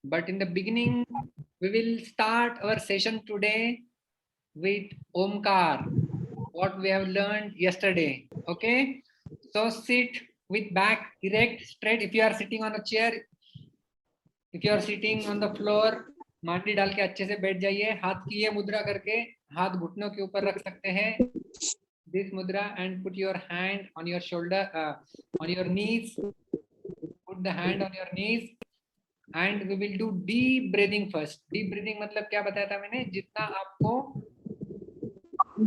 But in the beginning, we will start our session today with Omkar, what we have learned yesterday. Okay? So sit with back erect, straight. If you are sitting on a chair, if you are sitting on the floor, माटी डाल के अच्छे से बैठ जाइए. हाथ की ये मुद्रा करके हाथ घुटनों के ऊपर रख सकते हैं. This mudra, and put your hand on your shoulder, on your knees. Put the hand on your knees. And we will do deep breathing first. Deep breathing मतलब क्या बताया था मैंने? जितना आपको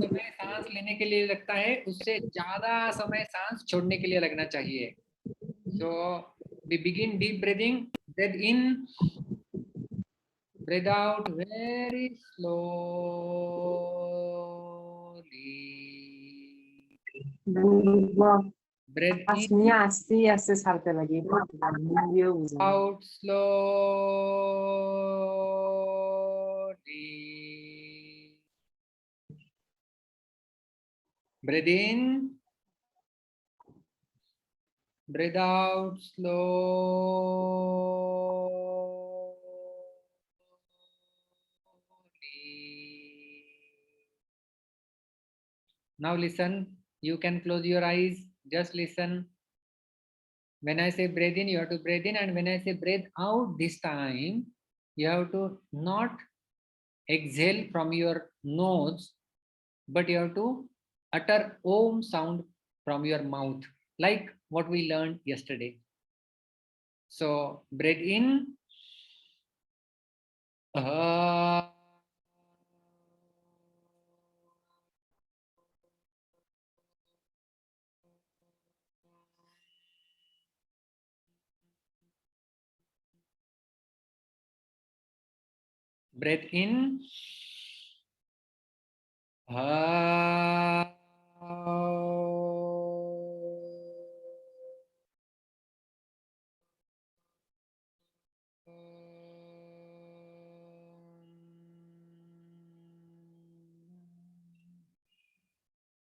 समय सांस लेने के लिए लगता है उससे ज्यादा समय सांस छोड़ने के लिए लगना चाहिए. So we begin deep breathing. Breathe in, breathe out very slowly. Breathe in, out slowly. Breathe in, breathe out slowly. Now listen, you can close your eyes, just listen. When I say breathe in, you have to breathe in, and when I say breathe out this time, you have to not exhale from your nose, but you have to utter Om sound from your mouth, like what we learned yesterday. So breathe in. Breathe in.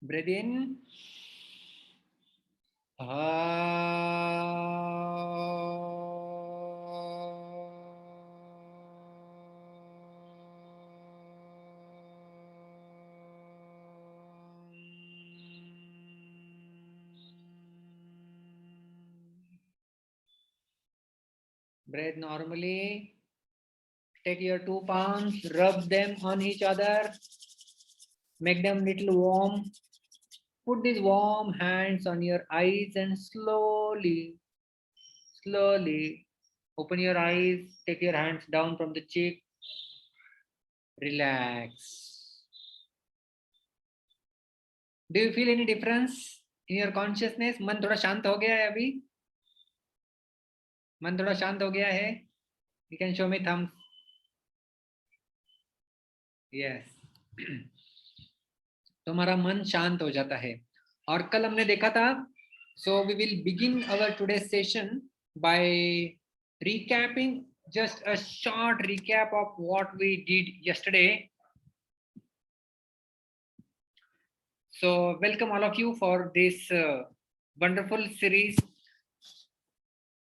Breathe in. Breathe normally. Take your two palms, rub them on each other, make them little warm. Put these warm hands on your eyes and slowly open your eyes. Take your hands down from the cheek. Relax. Do you feel any difference in your consciousness? मन थोड़ा शांत हो गया है अभी? मन थोड़ा शांत हो गया है? You can show me thumbs. Yes. तो हमारा मन शांत हो जाता है. और कल हमने देखा था. So we will begin our today's session by recapping, just a short recap of what we did yesterday. So welcome all of you for this wonderful series.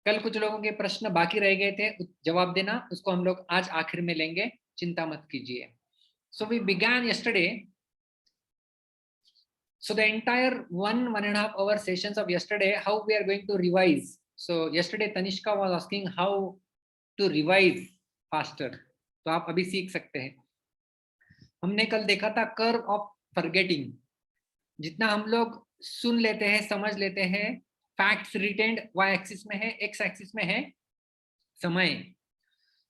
कल कुछ लोगों के प्रश्न बाकी रह गए थे, जवाब देना, उसको हम लोग आज आखिर में लेंगे, चिंता मत कीजिए. So we began yesterday. So the entire 1.5 hour sessions of yesterday, how we are going to revise. So yesterday Tanishka was asking how to revise faster. तो आप अभी सीख सकते हैं. हमने कल देखा था कर्व ऑफ फॉरगेटिंग. जितना हम लोग सुन लेते हैं, समझ लेते हैं, फैक्ट्स रिटेन्ड y एक्सिस में है, x एक्सिस में है समय.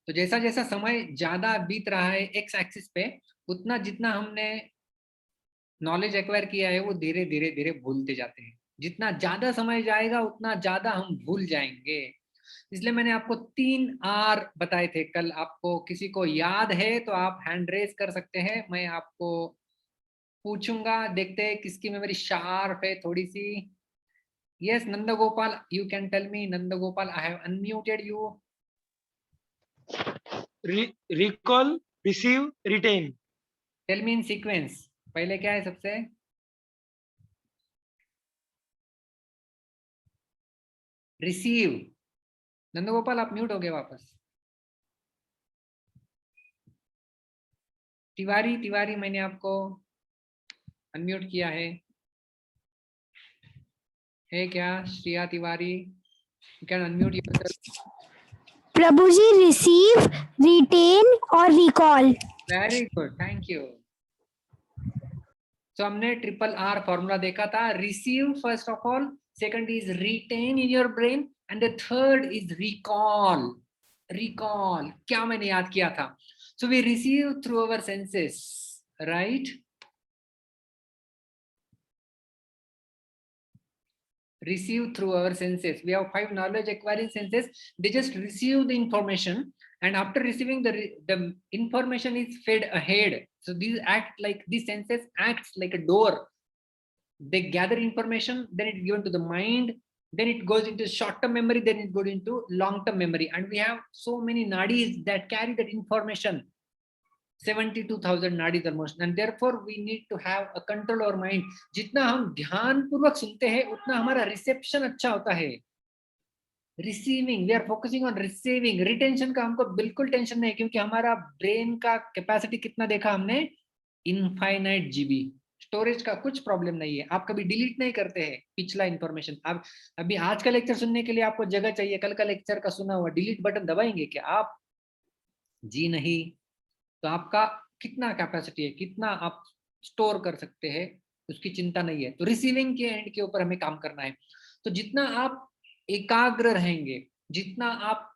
तो जैसा जैसा समय ज्यादा बीत रहा है x एक्सिस पे, उतना जितना हमने नॉलेज एक्वायर किया है वो धीरे धीरे धीरे भूलते जाते हैं. जितना ज्यादा समय जाएगा उतना ज्यादा हम भूल जाएंगे. इसलिए मैंने आपको 3 आर बताए थे कल. आपको किसी को याद है तो आप हैंड रेज कर सकते हैं. मैं आपको पूछूंगा, देखते हैं किसकी मेमोरी शार्प है थोड़ी सी. Yes Nandgopal, you can tell me. Nandgopal, I have unmuted you. Recall, receive, retain. Tell me in sequence. पहले क्या है सबसे? रिसीव. नंदगोपाल आप म्यूट हो गए वापस. तिवारी, तिवारी मैंने आपको अनम्यूट किया है क्या Shreya Tiwari? You can unmute yourself. Prabhu ji, receive, retain और recall. Very good, thank you. So हमने ट्रिपल आर फॉर्मूला देखा था। Receive first of all, second is retain in your brain and the third is recall. Recall क्या मैंने याद किया था? So we receive through our senses, right? Receive through our senses. We have 5 knowledge acquiring senses. They just receive the information, and after receiving the information is fed ahead. So these act like, these senses acts like a door. They gather information, then it's given to the mind, then it goes into short term memory, then it goes into long term memory, and we have so many nadis that carry that information. 72,000 nadis almost, and therefore we need to have a control over mind. जितना हम ध्यान पूर्वक सुनते हैं उतना हमारा reception अच्छा होता है। Receiving, we are focusing on receiving. Retention का हमको बिल्कुल टेंशन नहीं, क्योंकि हमारा ब्रेन का कैपेसिटी कितना देखा हमने? Infinite GB. स्टोरेज का कुछ प्रॉब्लम नहीं है। आप कभी डिलीट नहीं करते हैं पिछला इंफॉर्मेशन। आप अभी आज का लेक्चर सुनने के लिए आपको जगह चाहिए, कल का लेक्चर का सुना हुआ डिलीट बटन दबाएंगे क्या आप? जी नहीं। तो आपका कितना कैपेसिटी है, कितना आप स्टोर कर सकते हैं, उसकी चिंता नहीं है। तो रिसीविंग के एंड के ऊपर हमें काम करना है। तो जितना आप एकाग्र रहेंगे, जितना आप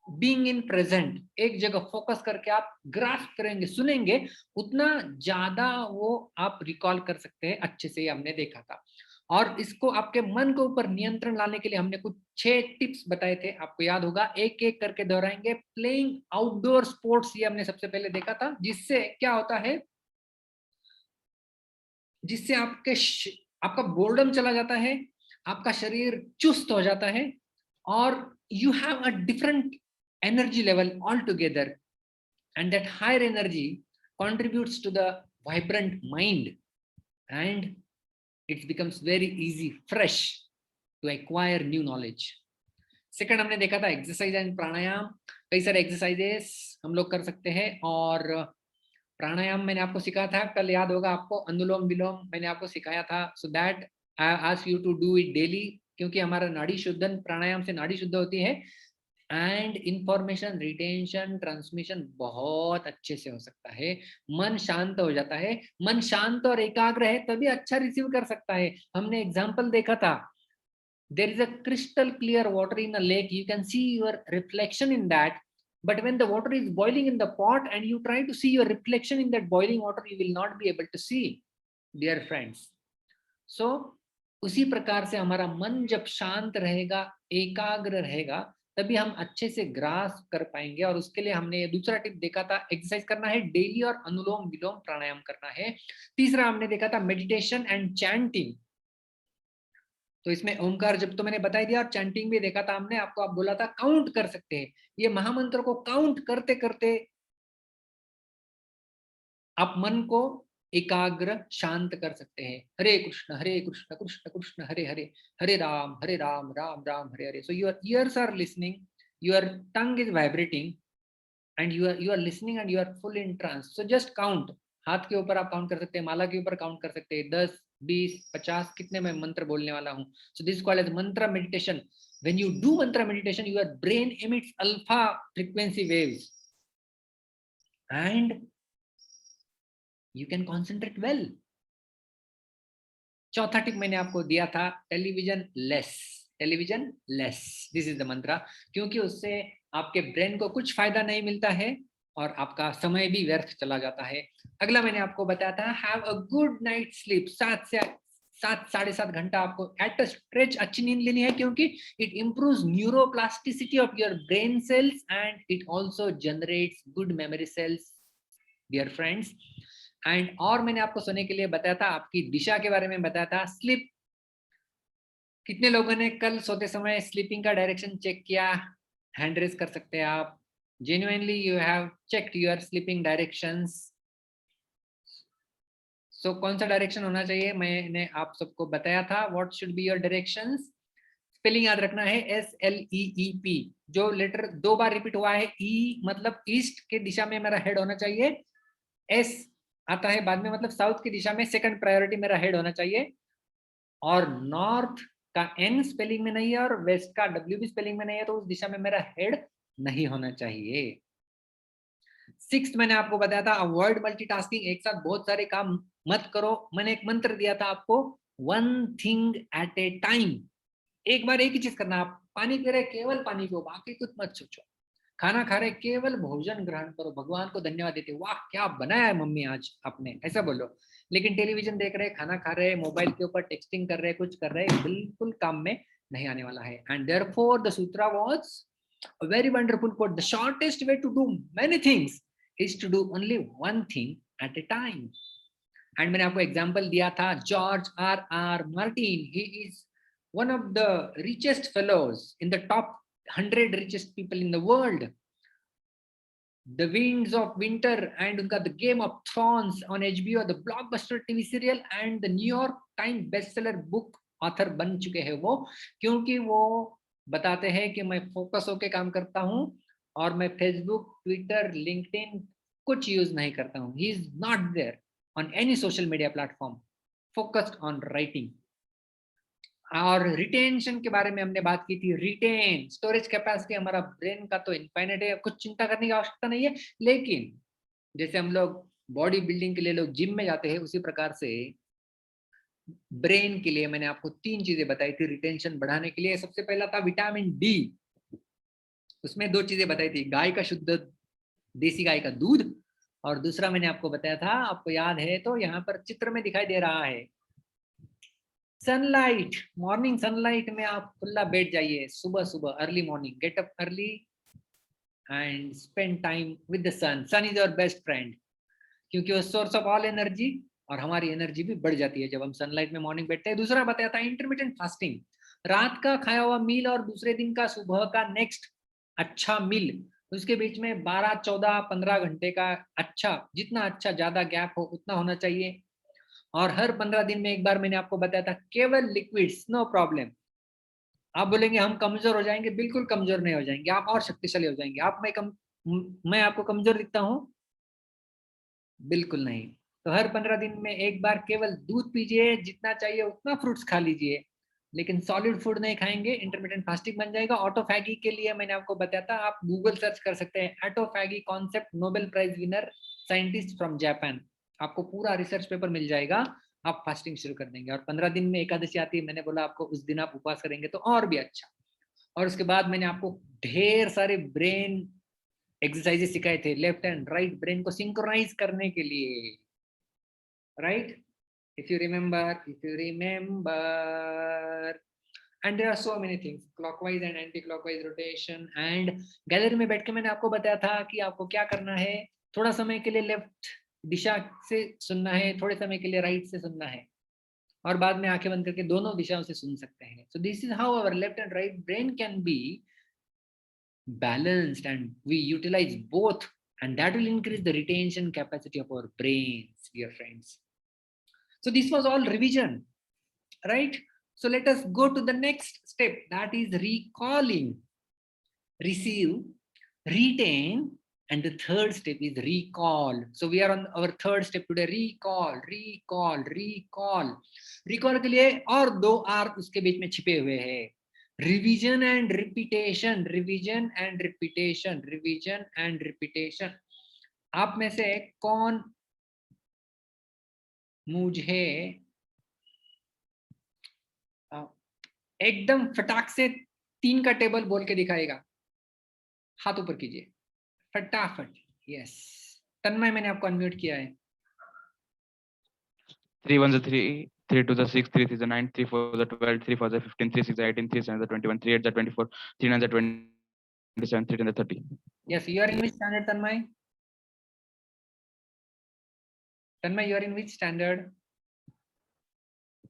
बीइंग इन प्रेजेंट, एक जगह फोकस करके आप ग्रास्प करेंगे, सुनेंगे, उतना ज्यादा वो आप रिकॉल कर सकते हैं अच्छे से। हमने देखा था। और इसको आपके मन के ऊपर नियंत्रण लाने के लिए हमने कुछ 6 टिप्स बताए थे, आपको याद होगा। एक एक करके दोहराएंगे। प्लेइंग आउटडोर स्पोर्ट्स, ये हमने सबसे पहले देखा था। जिससे क्या होता है? जिससे आपका बोर्डम चला जाता है, आपका शरीर चुस्त हो जाता है, और you have a different energy level all together, and that higher energy contributes to the vibrant mind, and it becomes very easy, fresh to acquire new knowledge. Second हमने देखा था एक्सरसाइज एंड प्राणायाम। कई सारे एक्सरसाइजेस हम लोग कर सकते हैं, और प्राणायाम मैंने आपको सिखाया था, कल याद होगा आपको। अनुलोम विलोम मैंने आपको सिखाया था। So that I ask you to do it daily, क्योंकि हमारा नाड़ी शुद्धन, प्राणायाम से नाड़ी शुद्ध होती है, एंड इंफॉर्मेशन रिटेंशन ट्रांसमिशन बहुत अच्छे से हो सकता है। मन शांत हो जाता है। मन शांत और एकाग्र है तभी अच्छा रिसीव कर सकता है। हमने एग्जाम्पल देखा था, there is a crystal clear water in a lake, you can see your reflection in that, but when the water is boiling in the pot and you try to see your reflection in that boiling water, you will not be able to see, dear friends. So उसी प्रकार से हमारा मन जब शांत रहेगा, एकाग्र रहेगा, तभी हम अच्छे से ग्रास्प कर पाएंगे। और उसके लिए हमने दूसरा टिप देखा था, एक्सरसाइज करना है डेली और अनुलोम विलोम प्राणायाम करना है। तीसरा हमने देखा था मेडिटेशन एंड चैंटिंग। तो इसमें ओमकार जब तो मैंने बता दिया, और चैंटिंग भी देखा था हमने आपको। आप बोला था काउंट कर सकते हैं, ये महामंत्र को काउंट करते करते आप मन को एकाग्र शांत कर सकते हैं। Hare Krishna Krishna Krishna Hare Hare, Hare Ram Ram Ram Hare Hare. So your ears are listening, your tongue is vibrating, and you are listening and you are full in trance. So just count. हाथ के ऊपर आप काउंट कर सकते हैं, माला के ऊपर काउंट कर सकते हैं, 10 20 50 कितने मैं मंत्र बोलने वाला हूँ। So this called as mantra meditation. When you do mantra meditation, your brain emits alpha frequency waves and you can concentrate well. चौथा टिप मैंने आपको दिया था, television less, television less, this is the mantra, क्योंकि उससे आपके brain को कुछ फायदा नहीं मिलता है और आपका समय भी व्यर्थ चला जाता है। अगला मैंने आपको बताया था, have a good night sleep. 7 से 7-7.5 घंटा आपको एट अ स्ट्रेच अच्छी नींद लेनी है, क्योंकि it improves neuroplasticity of your brain cells and it also generates good memory cells, dear friends. And और मैंने आपको सोने के लिए बताया था, आपकी दिशा के बारे में बताया था, स्लीप। कितने लोगों ने कल सोते समय स्लीपिंग का डायरेक्शन चेक किया? हैंड रेज कर सकते हैं आप। Genuinely you have checked your sleeping directions. So कौन सा डायरेक्शन होना चाहिए मैंने आप सबको बताया था, what should be your directions. Spelling याद रखना है, SLEEP। जो लेटर 2 बार रिपीट हुआ है, ई मतलब ईस्ट के दिशा में मेरा हेड होना चाहिए, एस आता है बाद में, मतलब साउथ की दिशा में सेकंड प्रायोरिटी मेरा हेड होना चाहिए, और नॉर्थ का एन स्पेलिंग में नहीं है और वेस्ट का डब्ल्यू भी स्पेलिंग में नहीं है, तो उस दिशा में मेरा हेड नहीं होना चाहिए। सिक्स्थ मैंने आपको बताया था अवॉइड मल्टीटास्किंग, एक साथ बहुत सारे काम मत करो। मैंने एक मंत्र दिया था आपको, one thing at A time, एक बार एक ही चीज करना। आप पानी पी रहे केवल पानी पियो, बाकी कुछ मत सोचो। खाना खा रहे केवल भोजन ग्रहण करो, भगवान को धन्यवाद देते, वाह क्या बनाया है मम्मी आज आपने, ऐसा बोलो। लेकिन टेलीविजन देख रहे, खाना खा रहे, मोबाइल के ऊपर टेक्सटिंग कर रहे, कुछ कर रहे, बिल्कुल काम में नहीं आने वाला है। And therefore the Sutra was a very wonderful quote, the shortest way to do many things is to do only one thing at a time. And मैंने आपको एग्जांपल दिया था George R R Martin, he is one of the richest fellows in the top 100 richest people in the world. The Winds of Winter and उनका The Game of Thrones on HBO, the blockbuster TV serial and the New York Times bestseller book author बन चुके हैं वो, क्योंकि वो बताते हैं कि मैं फोकस होके काम करता हूँ और मैं फेसबुक, ट्विटर, लिंक्डइन कुछ यूज नहीं करता हूँ। He is not there on any social media platform, focused on writing. और रिटेंशन के बारे में हमने बात की थी, रिटेन स्टोरेज कैपेसिटी हमारा ब्रेन का तो इनफाइनाइट है, कुछ चिंता करने की आवश्यकता नहीं है। लेकिन जैसे हम लोग बॉडी बिल्डिंग के लिए लोग जिम में जाते हैं, उसी प्रकार से ब्रेन के लिए मैंने आपको 3 चीजें बताई थी रिटेंशन बढ़ाने के लिए। सबसे पहला था विटामिन डी, उसमें 2 चीजें बताई थी, गाय का शुद्ध देसी गाय का दूध, और दूसरा मैंने आपको बताया था, आपको याद है तो यहाँ पर चित्र में दिखाई दे रहा है, सनलाइट। मॉर्निंग सनलाइट में आप खुला बैठ जाइए, सुबह सुबह early morning, get up early and spend time with the sun. Sun is our best friend, क्योंकि वो सोर्स ऑफ ऑल एनर्जी, और हमारी एनर्जी भी बढ़ जाती है जब हम सनलाइट में मॉर्निंग बैठते हैं। दूसरा बताया था इंटरमिटेंट फास्टिंग, रात का खाया हुआ मील और दूसरे दिन का सुबह का नेक्स्ट अच्छा मील, उसके बीच में 12, 14, 15 घंटे का अच्छा, जितना अच्छा ज्यादा गैप हो उतना होना चाहिए। और हर 15 दिन में एक बार मैंने आपको बताया था केवल लिक्विड्स, नो प्रॉब्लम। आप बोलेंगे हम कमजोर हो जाएंगे, बिल्कुल कमजोर नहीं हो जाएंगे, आप और शक्तिशाली हो जाएंगे। आप मैं आपको कमजोर दिखता हूँ? बिल्कुल नहीं। तो हर 15 दिन में एक बार केवल दूध पीजिए, जितना चाहिए उतना फ्रूट्स खा लीजिए, लेकिन सॉलिड फूड नहीं खाएंगे, इंटरमिटेंट फास्टिंग बन जाएगा। ऑटोफैगी के लिए मैंने आपको बताया था, आप गूगल सर्च कर सकते हैं, autophagy concept, Nobel prize winner scientist from Japan, आपको पूरा रिसर्च पेपर मिल जाएगा। आप फास्टिंग शुरू कर देंगे, और 15 दिन में एकादशी आती है, मैंने बोला आपको उस दिन आप उपवास करेंगे तो और भी अच्छा। और उसके बाद मैंने आपको ढेर सारे ब्रेन एक्सरसाइजेस सिखाए थे, लेफ्ट एंड राइट ब्रेन को सिंक्रोनाइज करने के लिए, right? if you remember, and there are so many things, clockwise and anti-clockwise rotation। and gallery में बैठ के मैंने आपको बताया था कि आपको क्या करना है, थोड़ा समय के लिए लेफ्ट दिशा से सुनना है, थोड़े समय के लिए राइट से सुनना है, और बाद में आंखें बंद करके दोनों दिशाओं से सुन सकते हैं। so this is how our left and right brain can be balanced, and we utilize both, and that will increase the retention capacity of our brains, dear friends. So this was all revision, right? So let us go to the next step, that is recalling. Receive, retain, and the third step is recall. So we are on our third step today, recall, recall, recall। recall के लिए और 2 R उसके बीच में छिपे हुए हैं, revision and repetition, revision and repetition, revision and repetition. आप में से कौन मुझे एकदम फटाक से 3 का टेबल बोल के दिखाएगा? हाथ ऊपर कीजिए फटाफट। यस, तन्मय मैंने आपको अनम्यूट किया है। 3 1 3, 3 2 6, 3 3 9, 3 4 12, 3 4 15, 3 6 18, 3 7 21, 3 8 24, 3 9 27, 3 10 30। Yes, you are in which standard, Tanmay? Tanmay, you are in which standard?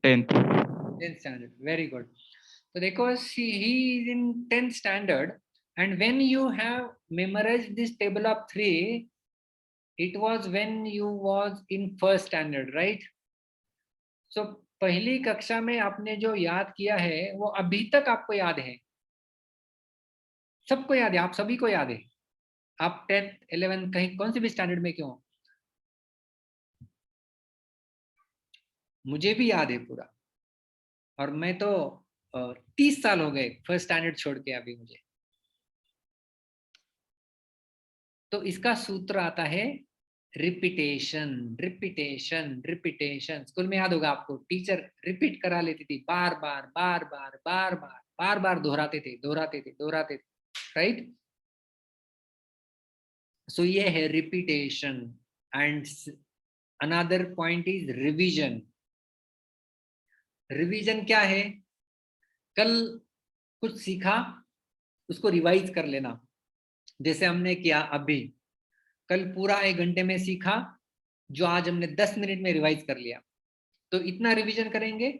10th 10th standard. Very good. So देखो, he is in 10th standard, and when you have memorized this table of 3, it was when you was in first standard, right? So पहली कक्षा में आपने जो याद किया है वो अभी तक आपको याद है, सबको याद है, आप सभी को याद है। आप 10th 11th कहीं कौन से भी स्टैंडर्ड में क्यों, मुझे भी याद है पूरा। और मैं तो 30 साल हो गए फर्स्ट स्टैंडर्ड छोड़ के अभी मुझे। तो इसका सूत्र आता है रिपीटेशन, रिपीटेशन, रिपीटेशन। स्कूल में याद होगा आपको, टीचर रिपीट करा लेती थी, बार बार बार बार बार बार बार बार दोहराते थे, दोहराते थे, दोहराते थे, राइट। सो ये है repetition. And another point is revision. Revision क्या है? कल कुछ सीखा, उसको रिवाइज कर लेना, जैसे हमने किया अभी। कल पूरा 1 घंटे में सीखा, जो आज हमने 10 मिनट में रिवाइज कर लिया। तो इतना रिवीजन करेंगे,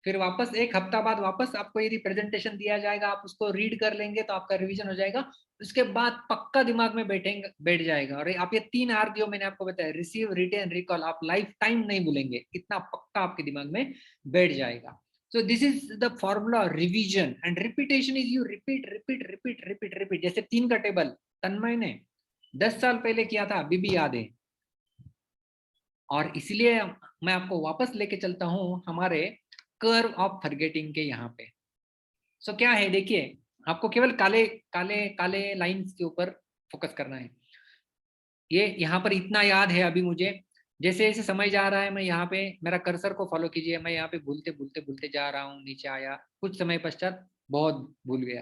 फिर वापस 1 हफ्ता बाद वापस आपको यदि प्रेजेंटेशन दिया जाएगा, आप उसको रीड कर लेंगे तो आपका रिवीजन हो जाएगा। उसके बाद पक्का दिमाग में बैठ जाएगा। और आप ये 3 आर जो मैंने आपको बताया, रिसीव, रिटेन, रिकॉल, आप लाइफ टाइम नहीं भूलेंगे, इतना पक्का आपके दिमाग में बैठ जाएगा। So this is the formula revision and repetition is you repeat, repeat, repeat, repeat, repeat. जैसे 3 का टेबल तन्मय ने 10 साल पहले किया था, अभी भी याद है। और इसलिए मैं आपको वापस लेके चलता हूं हमारे कर्व ऑफ फॉरगेटिंग के यहाँ पे। सो क्या है, देखिए, आपको केवल काले काले काले लाइंस के ऊपर फोकस करना है। ये यहाँ पर इतना याद है अभी मुझे, जैसे जैसे समय जा रहा है, मैं यहाँ पे मेरा कर्सर को फॉलो कीजिए, मैं यहाँ पे भूलते भूलते भूलते जा रहा हूँ, नीचे आया, कुछ समय पश्चात बहुत भूल गया।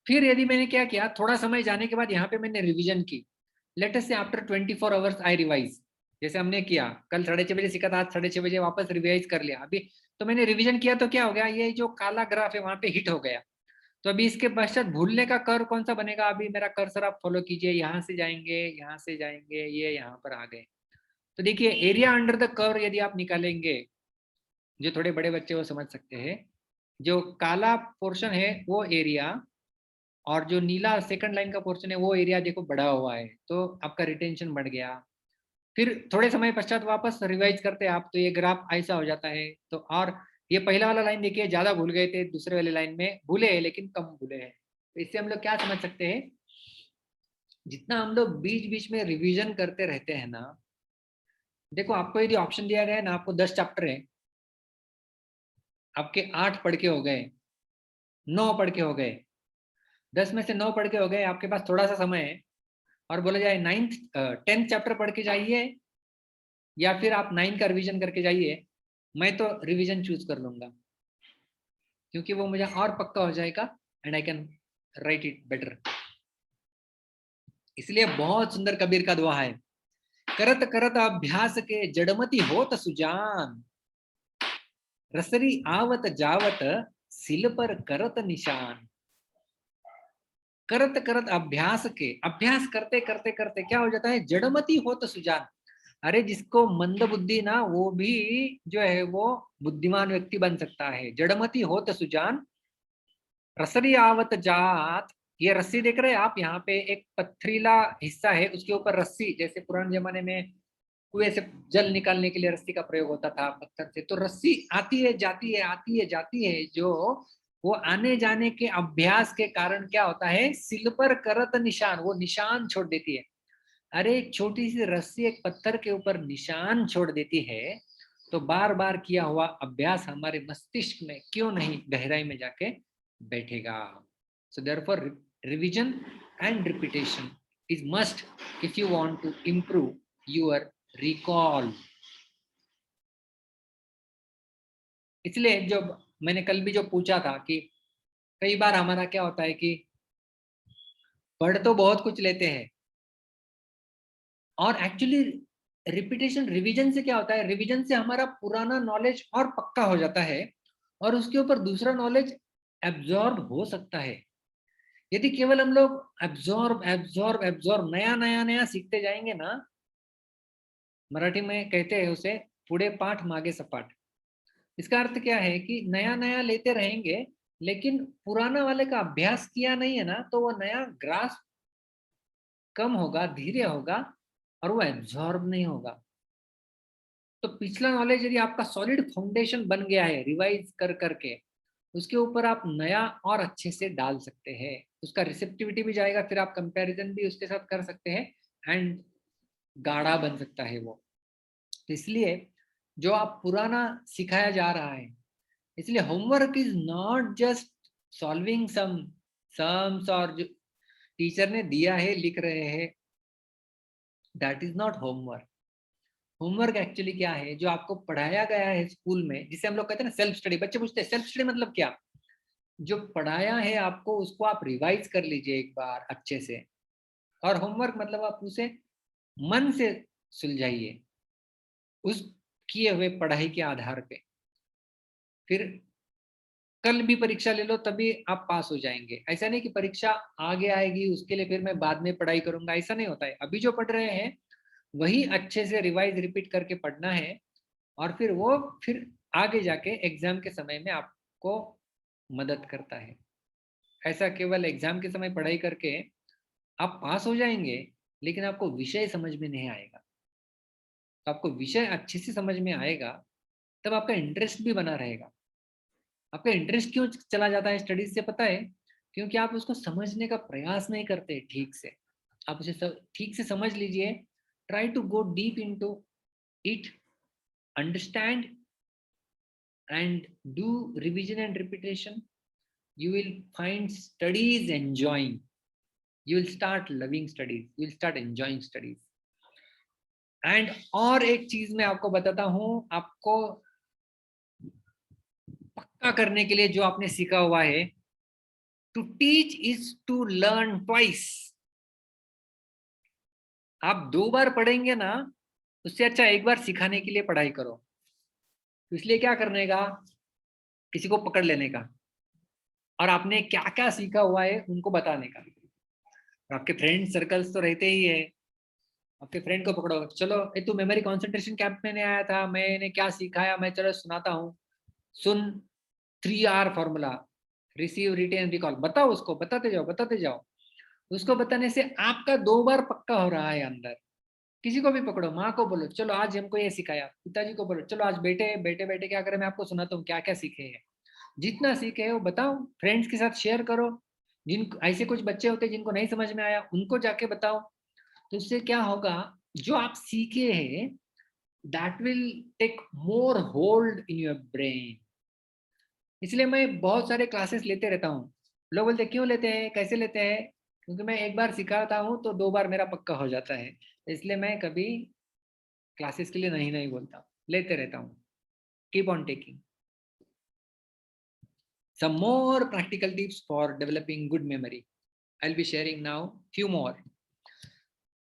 फिर यदि मैंने क्या किया, थोड़ा समय जाने के बाद यहाँ पे मैंने रिवीजन की, लेट अस से आफ्टर 24 आवर्स आई रिवाइज। जैसे हमने किया, कल 6:30 बजे सीखा था, आज 6:30 बजे वापस रिवाइज कर लिया। अभी तो मैंने रिवीजन किया, तो क्या हो गया, ये जो काला ग्राफ है वहां पे हिट हो गया। तो अभी इसके पश्चात भूलने का कर्व कौन सा बनेगा? अभी मेरा कर्सर आप फॉलो कीजिए, यहाँ से जाएंगे, यहाँ से जाएंगे, ये यहाँ पर आ गए। तो देखिए, एरिया अंडर द कर्व यदि आप निकालेंगे, जो थोड़े बड़े बच्चे वो समझ सकते हैं, जो काला पोर्शन है वो एरिया, और जो नीला सेकंड लाइन का पोर्शन है वो एरिया देखो बढ़ा हुआ है, तो आपका रिटेंशन बढ़ गया। फिर थोड़े समय पश्चात वापस रिवाइज करते हैं आप, तो ये ग्राफ ऐसा हो जाता है। तो और ये पहला वाला लाइन देखिए, ज्यादा भूल गए थे, दूसरे वाले लाइन में भूले हैं लेकिन कम भूले हैं। तो इससे हम लोग क्या समझ सकते हैं, जितना हम लोग बीच बीच में रिवीजन करते रहते हैं ना, देखो आपको यदि ऑप्शन दिया गया है ना, आपको 10 चैप्टर है, आपके 8 पढ़ के हो गए, 9 पढ़ के हो गए, 10 में से 9 पढ़ के हो गए, आपके पास थोड़ा सा समय है, और बोला जाए 10th चैप्टर पढ़ के जाइए या फिर आप 9 का रिवीजन करके जाइए, मैं तो रिवीजन चूज कर लूंगा, क्योंकि वो मुझे और पक्का हो जाएगा and I can write it better. इसलिए बहुत सुंदर कबीर का दुआ है, करत करत अभ्यास के जड़मती होत सुजान, रसरी आवत जावत सिल पर करत निशान। करत करत अभ्यास के, अभ्यास करते करते करते क्या हो जाता है, जड़मती होत सुजान। अरे जिसको मंद बुद्धि ना, वो भी जो है वो बुद्धिमान व्यक्ति बन सकता है। जड़मती होत सुजान, रसरी आवत जात। ये रस्सी देख रहे हैं आप, यहाँ पे एक पथरीला हिस्सा है, उसके ऊपर रस्सी, जैसे पुराने जमाने में कुएं से जल निकालने के लिए रस्सी का प्रयोग होता था पत्थर से, तो रस्सी आती है जाती है, आती है जाती है, जो वो आने जाने के अभ्यास के कारण क्या होता है, सिल पर करत निशान, वो निशान छोड़ देती है। अरे एक छोटी सी रस्सी एक पत्थर के ऊपर निशान छोड़ देती है, तो बार बार किया हुआ अभ्यास हमारे मस्तिष्क में क्यों नहीं गहराई में जाके बैठेगा। So therefore revision and repetition is must if you want to improve your recall. इसलिए जो मैंने कल भी जो पूछा था कि कई बार हमारा क्या होता है कि पढ़ तो बहुत कुछ लेते हैं, और एक्चुअली रिपीटेशन रिवीजन से क्या होता है, रिवीजन से हमारा पुराना नॉलेज और पक्का हो जाता है, और उसके ऊपर दूसरा नॉलेज एब्जॉर्ब हो सकता है। यदि केवल हम लोग एब्जॉर्ब एब्जॉर्ब एब्जॉर्ब नया नया नया सीखते जाएंगे ना, मराठी में कहते हैं उसे पुढे पाठ मागे सपाट। इसका अर्थ क्या है कि नया नया लेते रहेंगे, लेकिन पुराना वाले का अभ्यास किया नहीं है ना, तो वो नया ग्रास कम होगा, धीरे होगा, और वो एब्जॉर्ब नहीं होगा। तो पिछला नॉलेज यदि आपका सॉलिड फाउंडेशन बन गया है रिवाइज कर करके, उसके ऊपर आप नया और अच्छे से डाल सकते हैं, उसका रिसेप्टिविटी भी जाएगा, फिर आप कंपैरिजन भी उसके साथ कर सकते हैं, एंड गाढ़ा बन सकता है वो। तो इसलिए जो आप पुराना सिखाया जा रहा है। इसलिए homework is not just solving some sums और जो टीचर ने दिया है लिख रहे हैं, that is not homework. Homework actually क्या है, जो आपको पढ़ाया गया है स्कूल में, जिसे हम लोग कहते हैं ना सेल्फ स्टडी। बच्चे पूछते हैं सेल्फ स्टडी मतलब क्या? जो पढ़ाया है आपको उसको आप रिवाइज कर लीजिए एक बार अच्छे से। और होमवर्क मतलब आप उसे मन से सुलझाइए उस किए हुए पढ़ाई के आधार पे। फिर कल भी परीक्षा ले लो तभी आप पास हो जाएंगे। ऐसा नहीं कि परीक्षा आगे आएगी उसके लिए फिर मैं बाद में पढ़ाई करूंगा, ऐसा नहीं होता है। अभी जो पढ़ रहे हैं वही अच्छे से रिवाइज रिपीट करके पढ़ना है, और फिर आगे जाके एग्जाम के समय में आपको मदद करता है। ऐसा केवल एग्जाम के समय पढ़ाई करके आप पास हो जाएंगे, लेकिन आपको विषय समझ में नहीं आएगा। तो आपको विषय अच्छे से समझ में आएगा तब आपका इंटरेस्ट भी बना रहेगा। आपका इंटरेस्ट क्यों चला जाता है स्टडीज से पता है? क्योंकि आप उसको समझने का प्रयास नहीं करते ठीक से। आप उसे ठीक से समझ लीजिए, try to go deep into it, understand and do revision and repetition. You will find studies enjoying. You will start loving studies. You will start enjoying studies. And और एक चीज मैं आपको बताता हूं, आपको पक्का करने के लिए जो आपने सीखा हुआ है, to teach is to learn twice. आप 2 बार पढ़ेंगे ना, उससे अच्छा एक बार सिखाने के लिए पढ़ाई करो। तो इसलिए क्या करने का, किसी को पकड़ लेने का और आपने क्या क्या सीखा हुआ है उनको बताने का। आपके फ्रेंड सर्कल्स तो रहते ही है, आपके फ्रेंड को पकड़ो, चलो ए तू मेमोरी कंसंट्रेशन कैंप में आया था, मैंने क्या सिखाया मैं चलो सुनाता हूँ, सुन 3R formula, receive retain recall, बताओ उसको, बताते जाओ बताते जाओ। उसको बताने से आपका 2 बार पक्का हो रहा है अंदर। किसी को भी पकड़ो, माँ को बोलो चलो आज हमको ये सिखाया, पिताजी को बोलो चलो आज बेटे बेटे बेटे क्या करें, मैं आपको सुनाता हूँ क्या क्या सीखे हैं। जितना सीखे है वो बताओ, फ्रेंड्स के साथ शेयर करो। जिन ऐसे कुछ बच्चे होते हैं जिनको नहीं समझ में आया उनको जाके बताओ। तो इससे क्या होगा, जो आप सीखे हैं that will take more hold in your brain. इसलिए मैं बहुत सारे क्लासेस लेते रहता हूँ। लोग बोलते क्यों लेते हैं, कैसे लेते हैं? क्योंकि मैं एक बार सिखाता हूँ तो 2 बार मेरा पक्का हो जाता है। इसलिए मैं कभी क्लासेस के लिए नहीं नहीं बोलता, लेते रहता हूँ। Keep on taking some more practical tips for developing good memory. I'll be sharing now few more.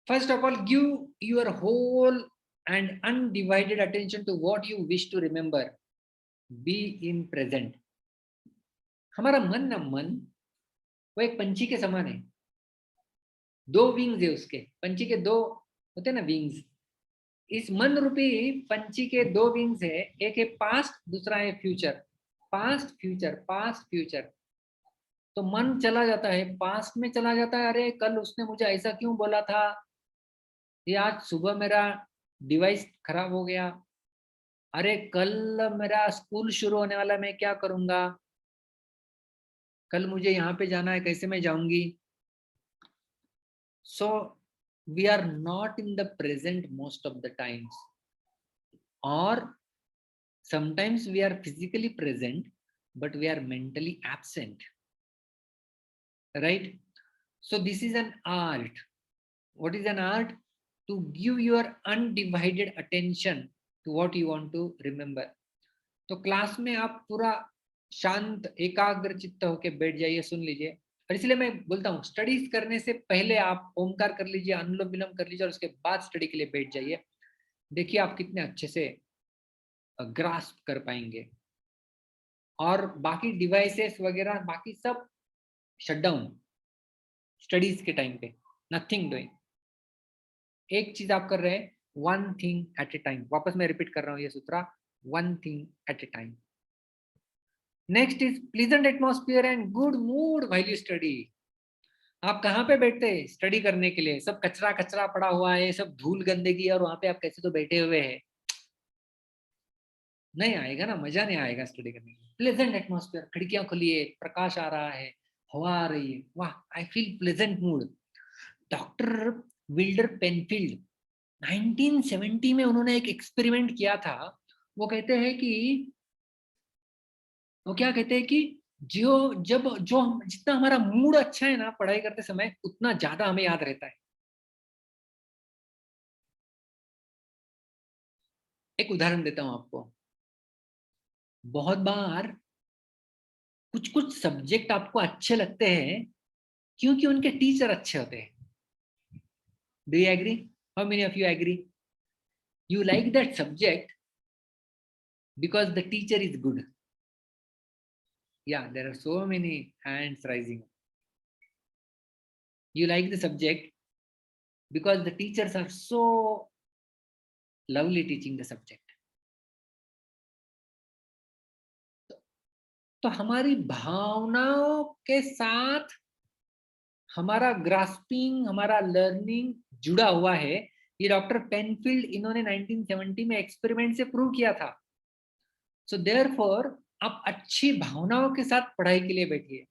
First of all, give your whole and undivided attention to what you wish to remember. Be in present. हमारा मन वो एक पंछी के समान है। 2 wings है उसके, पंछी के 2 होते हैं ना विंग्स। इस मन रूपी पंछी के 2 विंग्स है, एक है पास्ट, दूसरा है future. Past future past future. तो मन चला जाता है पास्ट में, चला जाता है, अरे कल उसने मुझे ऐसा क्यों बोला था, ये आज सुबह मेरा डिवाइस खराब हो गया, अरे कल मेरा स्कूल शुरू होने वाला, मैं क्या करूंगा, कल मुझे यहाँ पे जाना है कैसे मैं जाऊंगी। So we are not in the present most of the times, और sometimes we are physically present but we are mentally absent, right? So this is an art. What is an art? To give your undivided attention to what you want to remember. तो class में आप पूरा शांत एकाग्र चित्त होके बैठ जाइए, सुन लीजिए। और इसलिए मैं बोलता हूँ स्टडीज करने से पहले आप ओमकार कर लीजिए, अनुलोम विलोम कर लीजिए, और उसके बाद स्टडी के लिए बैठ जाइए। देखिए आप कितने अच्छे से ग्रास्प कर पाएंगे। और बाकी डिवाइसेस वगैरह बाकी सब शटडाउन स्टडीज के टाइम पे, नथिंग डूइंग। एक चीज आप कर रहे हैं, one thing at A time. वापस मैं रिपीट कर रहा हूँ ये सूत्र, one thing at A time. Next is pleasant atmosphere and good mood while you study. आप कहाँ पे बैठते हैं स्टडी करने के लिए? सब कचरा कचरा पड़ा हुआ है, सब धूल गंदगी, और वहां पे आप कैसे तो बैठे हुए हैं, नहीं आएगा ना, मजा नहीं आएगा स्टडी करने में। प्लेजेंट एटमॉस्फेयर, खिड़कियां खुली है, प्रकाश आ रहा है, हवा आ रही है, वाह I feel pleasant mood. Doctor Wilder Penfield 1970 में उन्होंने एक एक्सपेरिमेंट किया था। वो कहते हैं कि वो क्या कहते हैं कि जितना हमारा मूड अच्छा है ना पढ़ाई करते समय, उतना ज्यादा हमें याद रहता है। एक उदाहरण देता हूं आपको। बहुत बार कुछ कुछ सब्जेक्ट आपको अच्छे लगते हैं क्योंकि उनके टीचर अच्छे होते हैं। Do you agree? How many of you agree? You like that subject because the teacher is good. Yeah, there are so many hands rising. You like the subject because the teachers are so lovely teaching the subject. तो हमारी भावनाओं के साथ हमारा grasping, हमारा learning जुड़ा हुआ है। ये डॉक्टर पेनफील्ड इन्होंने 1970 में एक्सपेरिमेंट से प्रूव किया था। सो देयरफॉर आप अच्छी भावनाओं के साथ पढ़ाई के लिए बैठिए।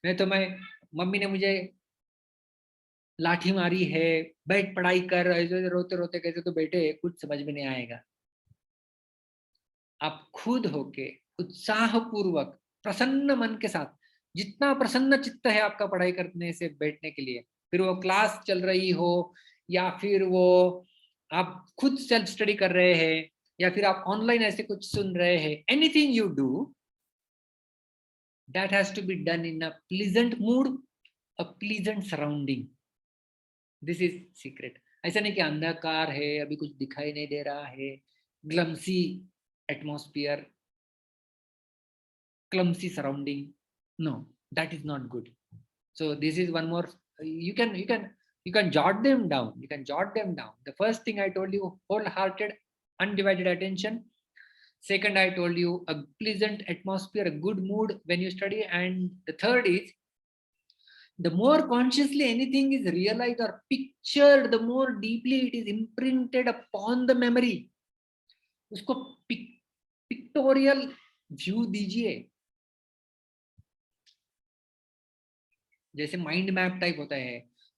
मैं मम्मी ने मुझे लाठी मारी है, बैठ पढ़ाई कर, ऐसे रोते रोते कैसे तो बैठे, कुछ समझ में नहीं आएगा। आप खुद होके उत्साहपूर्वक प्रसन्न मन के साथ, जितना प्रसन्न चित्त है आपका पढ़ाई करने से बैठने के लिए, फिर वो क्लास चल रही हो या फिर वो आप खुद सेल्फ स्टडी कर रहे हैं या फिर आप ऑनलाइन ऐसे कुछ सुन रहे हैं, anything you do that has to be done in a pleasant mood, a pleasant surrounding. This is secret. ऐसा नहीं कि अंधकार है, अभी कुछ दिखाई नहीं दे रहा है, ग्लम्सी atmosphere, clumsy surrounding. No, that is not good. So this is one more. You can jot them down. You can jot them down. The first thing I told you, wholehearted, undivided attention. Second, I told you a pleasant atmosphere, a good mood when you study. And the third is, the more consciously anything is realized or pictured, the more deeply it is imprinted upon the memory. उसको pictorial view दीजिए। जैसे mind map type होता है,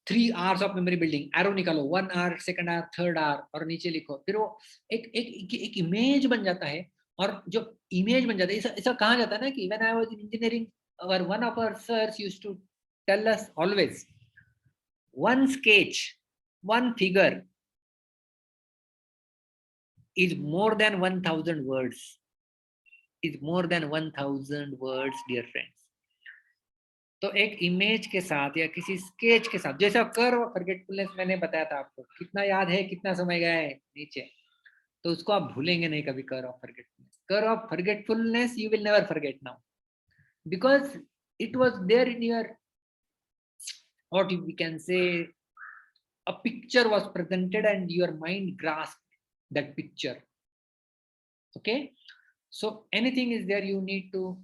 3 hours of memory building, arrow निकालो, 1 hour, 2nd hour, 3rd hour और नीचे लिखो, फिर वो एक इमेज बन जाता है। और जो इमेज बन जाता है, ऐसा कहा जाता है ना कि when I was in engineering, one of our sirs used to tell us always, one sketch, one figure is more than 1000 words, is more than 1000 words, dear friends. तो एक इमेज के साथ या किसी स्केच के साथ, जैसा कर्व फॉरगेटफुलनेस मैंने बताया था आपको, कितना याद है, कितना समय गया है नीचे, तो उसको आप भूलेंगे नहीं कभी। Curve of forgetfulness, curve of forgetfulness you will never forget now, because it was there in your, what we can say, a picture was presented and your mind grasped that picture. Okay, so anything is there, you need to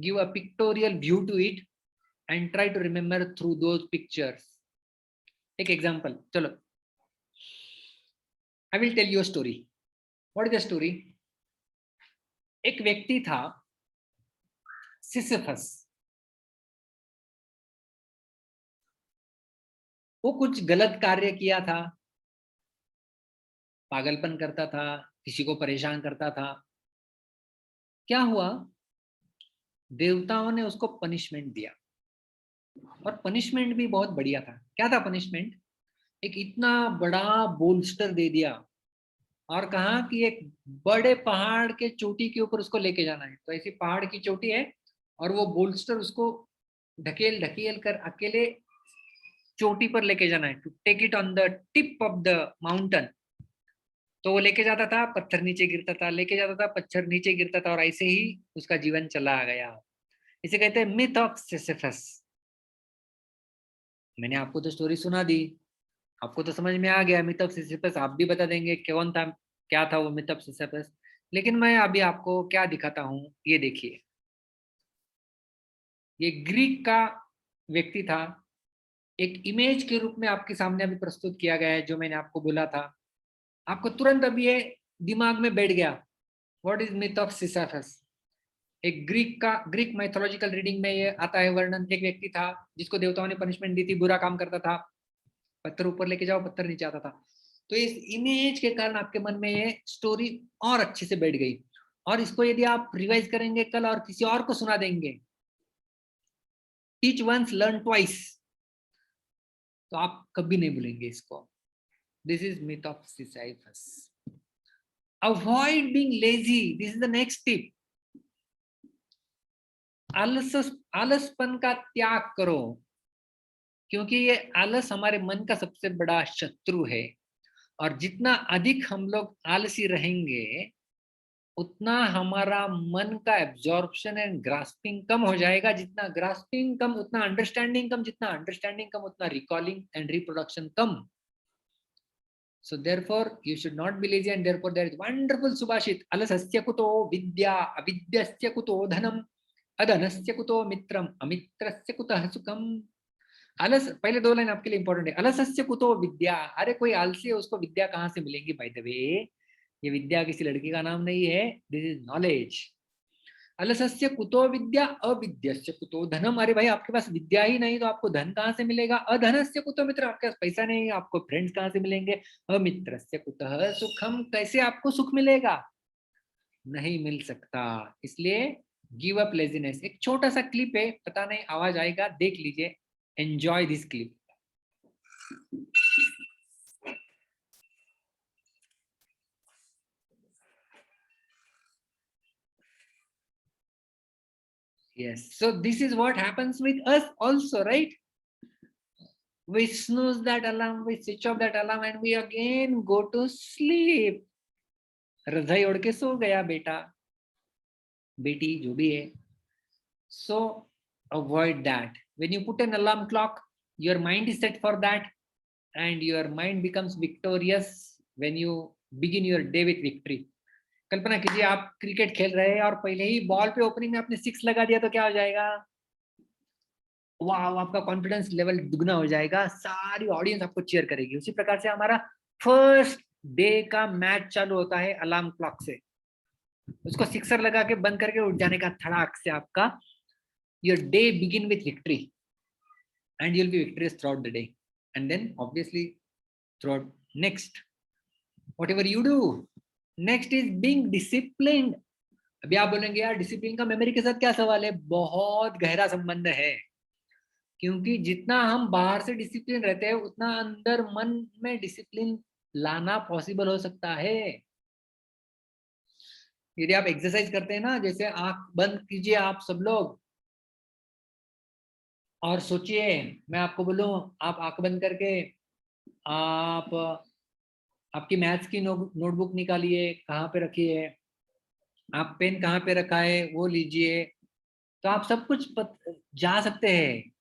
give a pictorial view to it and try to remember through those pictures. Take example, chalo, I will tell you a story. What is the story? एक व्यक्ति था Sisyphus. वो कुछ गलत कार्य किया था, पागलपन करता था, किसी को परेशान करता था। क्या हुआ? देवताओं ने उसको पनिशमेंट दिया, और पनिशमेंट भी बहुत बढ़िया था। क्या था पनिशमेंट? एक इतना बड़ा बोल्स्टर दे दिया और कहा कि एक बड़े पहाड़ के चोटी के ऊपर उसको लेके जाना है। तो ऐसी पहाड़ की चोटी है और वो बोल्स्टर उसको ढकेल ढकेल कर अकेले चोटी पर लेके जाना है, to take it on the tip of the mountain. तो वो लेके जाता था, पत्थर नीचे गिरता था, लेके जाता था, पत्थर नीचे गिरता था, और ऐसे ही उसका जीवन चला गया। इसे कहते हैं मिथ ऑफ सिसिफस। मैंने आपको तो स्टोरी सुना दी, आपको तो समझ में आ गया मिथ ऑफ सिसिफस। आप भी बता देंगे कौन था, क्या था वो मिथ ऑफ सिसिफस। लेकिन मैं अभी आपको क्या दिखाता हूं, ये देखिए। ये ग्रीक का व्यक्ति था, एक इमेज के रूप में आपके सामने अभी प्रस्तुत किया गया है। जो मैंने आपको बोला था, आपको तुरंत अभी ये दिमाग में बैठ गया। What is myth of Sisyphus? एक ग्रीक माइथोलॉजिकल रीडिंग में ये आता है वर्णन। एक व्यक्ति था जिसको देवताओं ने पनिशमेंट दी थी, बुरा काम करता था, पत्थर ऊपर लेके जाओ, पत्थर नीचे आता था। तो इस इमेज के कारण आपके मन में ये स्टोरी और अच्छे से बैठ गई। और इसको यदि आप रिवाइज करेंगे कल और किसी और को सुना देंगे, टीच वंस लर्न ट्वाइस, तो आप कभी नहीं भूलेंगे इसको। This is myth of Sisyphus. Avoid being lazy, this is the next tip. आलसपन का त्याग करो, क्योंकि ये आलस हमारे मन का सबसे बड़ा शत्रु है। और जितना अधिक हम लोग आलसी रहेंगे, उतना हमारा मन का एब्जॉर्प्शन एंड ग्रास्पिंग कम हो जाएगा। जितना ग्रास्पिंग कम उतना अंडरस्टैंडिंग कम, जितना अंडरस्टैंडिंग कम उतना recalling and reproduction come. So therefore you should not be lazy, and therefore there is wonderful subhashit, alasasya kuto vidya avidyasya kuto dhanam adhanasya kuto mitram amitrasya kutah sukham। आलस, पहले दो line आपके लिए important है। अलसस्य कुतो विद्या, अरे कोई आलसी है उसको विद्या कहाँ से मिलेगी? बाय द वे, ये विद्या किसी लड़की का नाम नहीं है, दिस इज नॉलेज। अलसस्य कुतो विद्या अविद्यस्य कुतो धनम, अरे भाई आपके पास विद्या ही नहीं तो आपको धन कहाँ से मिलेगा? अधनस्य कुतो मित्र, आपके पास पैसा नहीं आपको फ्रेंड्स कहाँ से मिलेंगे? अमित्रस्य कुतः सुखम, कैसे आपको सुख मिलेगा? नहीं मिल सकता। इसलिए गिव अप लेजीनेस। एक छोटा सा क्लिप है, पता नहीं आवाज आएगा, देख लीजिए, enjoy this clip. Yes, so this is what happens with us also, right? We snooze that alarm, we switch off that alarm, and we again go to sleep. रजाई ओढ़ के सो गया बेटा, बेटी, जो भी है। So avoid that. When you put an alarm clock, your mind is set for that, and your mind becomes victorious when you begin your day with victory. कल्पना कीजिए आप क्रिकेट खेल रहे हैं और पहले ही बॉल पे ओपनिंग में आपने 6 लगा दिया, तो क्या हो जाएगा? वाह, आपका कॉन्फिडेंस लेवल दुगना हो जाएगा, सारी ऑडियंस आपको चीयर करेगी। उसी प्रकार से हमारा फर्स्ट डे का मैच चालू होता है अलार्म क्लॉक से। उसको सिक्सर लगा के बंद करके उठ जाने का धड़ाक से आपका your day begin with victory, and you'll be victorious throughout the day, and then obviously throughout next whatever you do. Next is being disciplined. अभी आप बोलेंगे यार डिसिप्लिन का मेमोरी के साथ क्या सवाल है? बहुत गहरा संबंध है, क्योंकि जितना हम बाहर से डिसिप्लिन रहते हैं उतना अंदर मन में डिसिप्लिन लाना पॉसिबल हो सकता है। यदि आप एक्सरसाइज करते हैं ना, जैसे आंख बंद कीजिए आप सब लोग और सोचिए, मैं आपको बोलूं आप आंख बंद करके आप आपकी मैथ्स की नोटबुक निकालिए, कहाँ पे रखी है, आप पेन कहाँ पे रखा है वो लीजिए, तो आप सब कुछ जा सकते हैं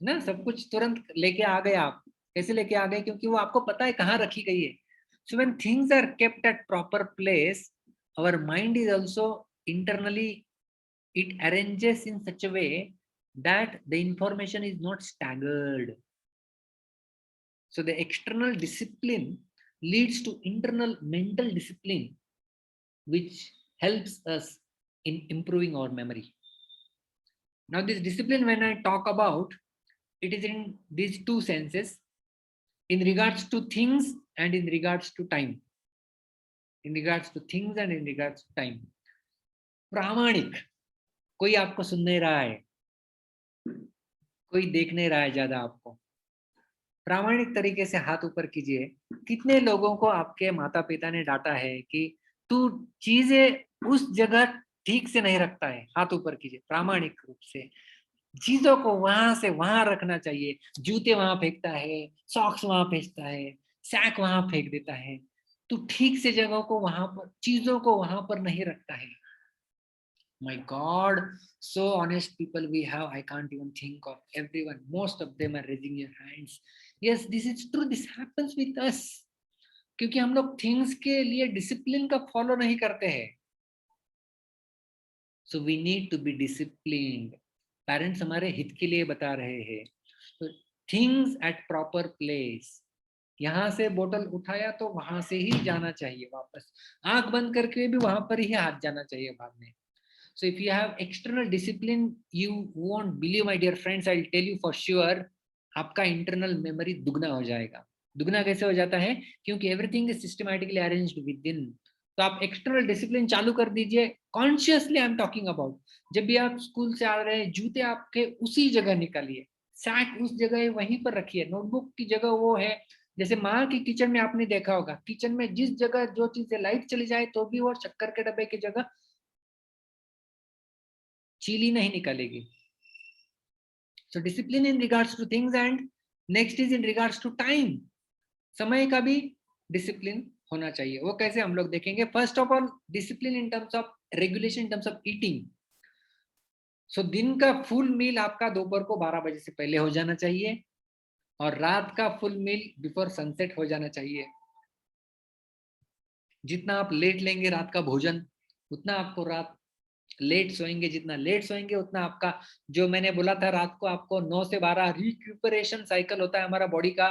ना, सब कुछ तुरंत लेके आ गए। आप कैसे लेके आ गए? क्योंकि वो आपको पता है कहाँ रखी गई है। So when things are kept at proper place, our mind is also internally it arranges in such a way that the information is not staggered. So the external discipline leads to internal mental discipline, which helps us in improving our memory. Now this discipline, when I talk about, it is in these two senses, in regards to things and in regards to time. In regards to things and in regards to time. प्रामाणिक, कोई आपको सुन नहीं रहा है, कोई देख नहीं रहा है ज्यादा आपको, प्रामाणिक तरीके से हाथ ऊपर कीजिए। कितने लोगों को आपके माता पिता ने डांटा है कि तू चीजें उस जगह ठीक से नहीं रखता है? हाथ ऊपर कीजिए प्रामाणिक रूप से। चीजों को वहां से वहां रखना चाहिए। जूते वहां फेंकता है, सॉक्स वहां फेंकता है, सैक वहां फेंक देता है, तू ठीक से जगहों को वहां पर, चीजों को वहां पर नहीं रखता है। My God, so honest people we have, I can't even think of everyone. Most of them are raising their hands. Yes, this is true, this happens with us. क्योंकि हम लोग थिंग्स के लिए डिसिप्लिन का फॉलो नहीं करते हैं। So we need to be disciplined. Parents हमारे हित के लिए बता रहे हैं। तो थिंग्स एट प्रॉपर प्लेस, यहाँ से बोतल उठाया तो वहां से ही जाना चाहिए वापस, आंख बंद करके भी वहां पर ही हाथ जाना चाहिए बाद में। So if you have external discipline, you won't believe, my dear friends, I'll tell you for sure, आपका internal memory दुगना हो जाएगा। दुगना कैसे हो जाता है? क्योंकि everything is systematically arranged within. तो आप एक्सटर्नल डिसिप्लिन चालू कर दीजिए, consciously I am talking about. जब भी आप स्कूल से आ रहे हैं, जूते आपके उसी जगह निकालिए, सैक उस जगह वहीं पर रखिए, नोटबुक की जगह वो है। जैसे माँ की किचन में आपने देखा होगा, किचन में जिस जगह जो चीज से लाइट चली जाए तो भी वो शक्कर के डब्बे की जगह चीली नहीं निकालेगी। So discipline in regards to things, and next is in regards to time. समय का भी डिसिप्लिन होना चाहिए। वो कैसे हम लोग देखेंगे। First of all discipline in terms of regulation in terms of eating. So दिन का फुल मील आपका दोपहर को 12 बजे से पहले हो जाना चाहिए, और रात का फुल मील बिफोर सनसेट हो जाना चाहिए। जितना आप लेट लेंगे रात का भोजन, उतना आपको रात लेट सोएंगे, जितना लेट सोएंगे उतना आपका, जो मैंने बोला था रात को आपको 9 से 12 रिक्यूपरेशन साइकिल होता है हमारा बॉडी का,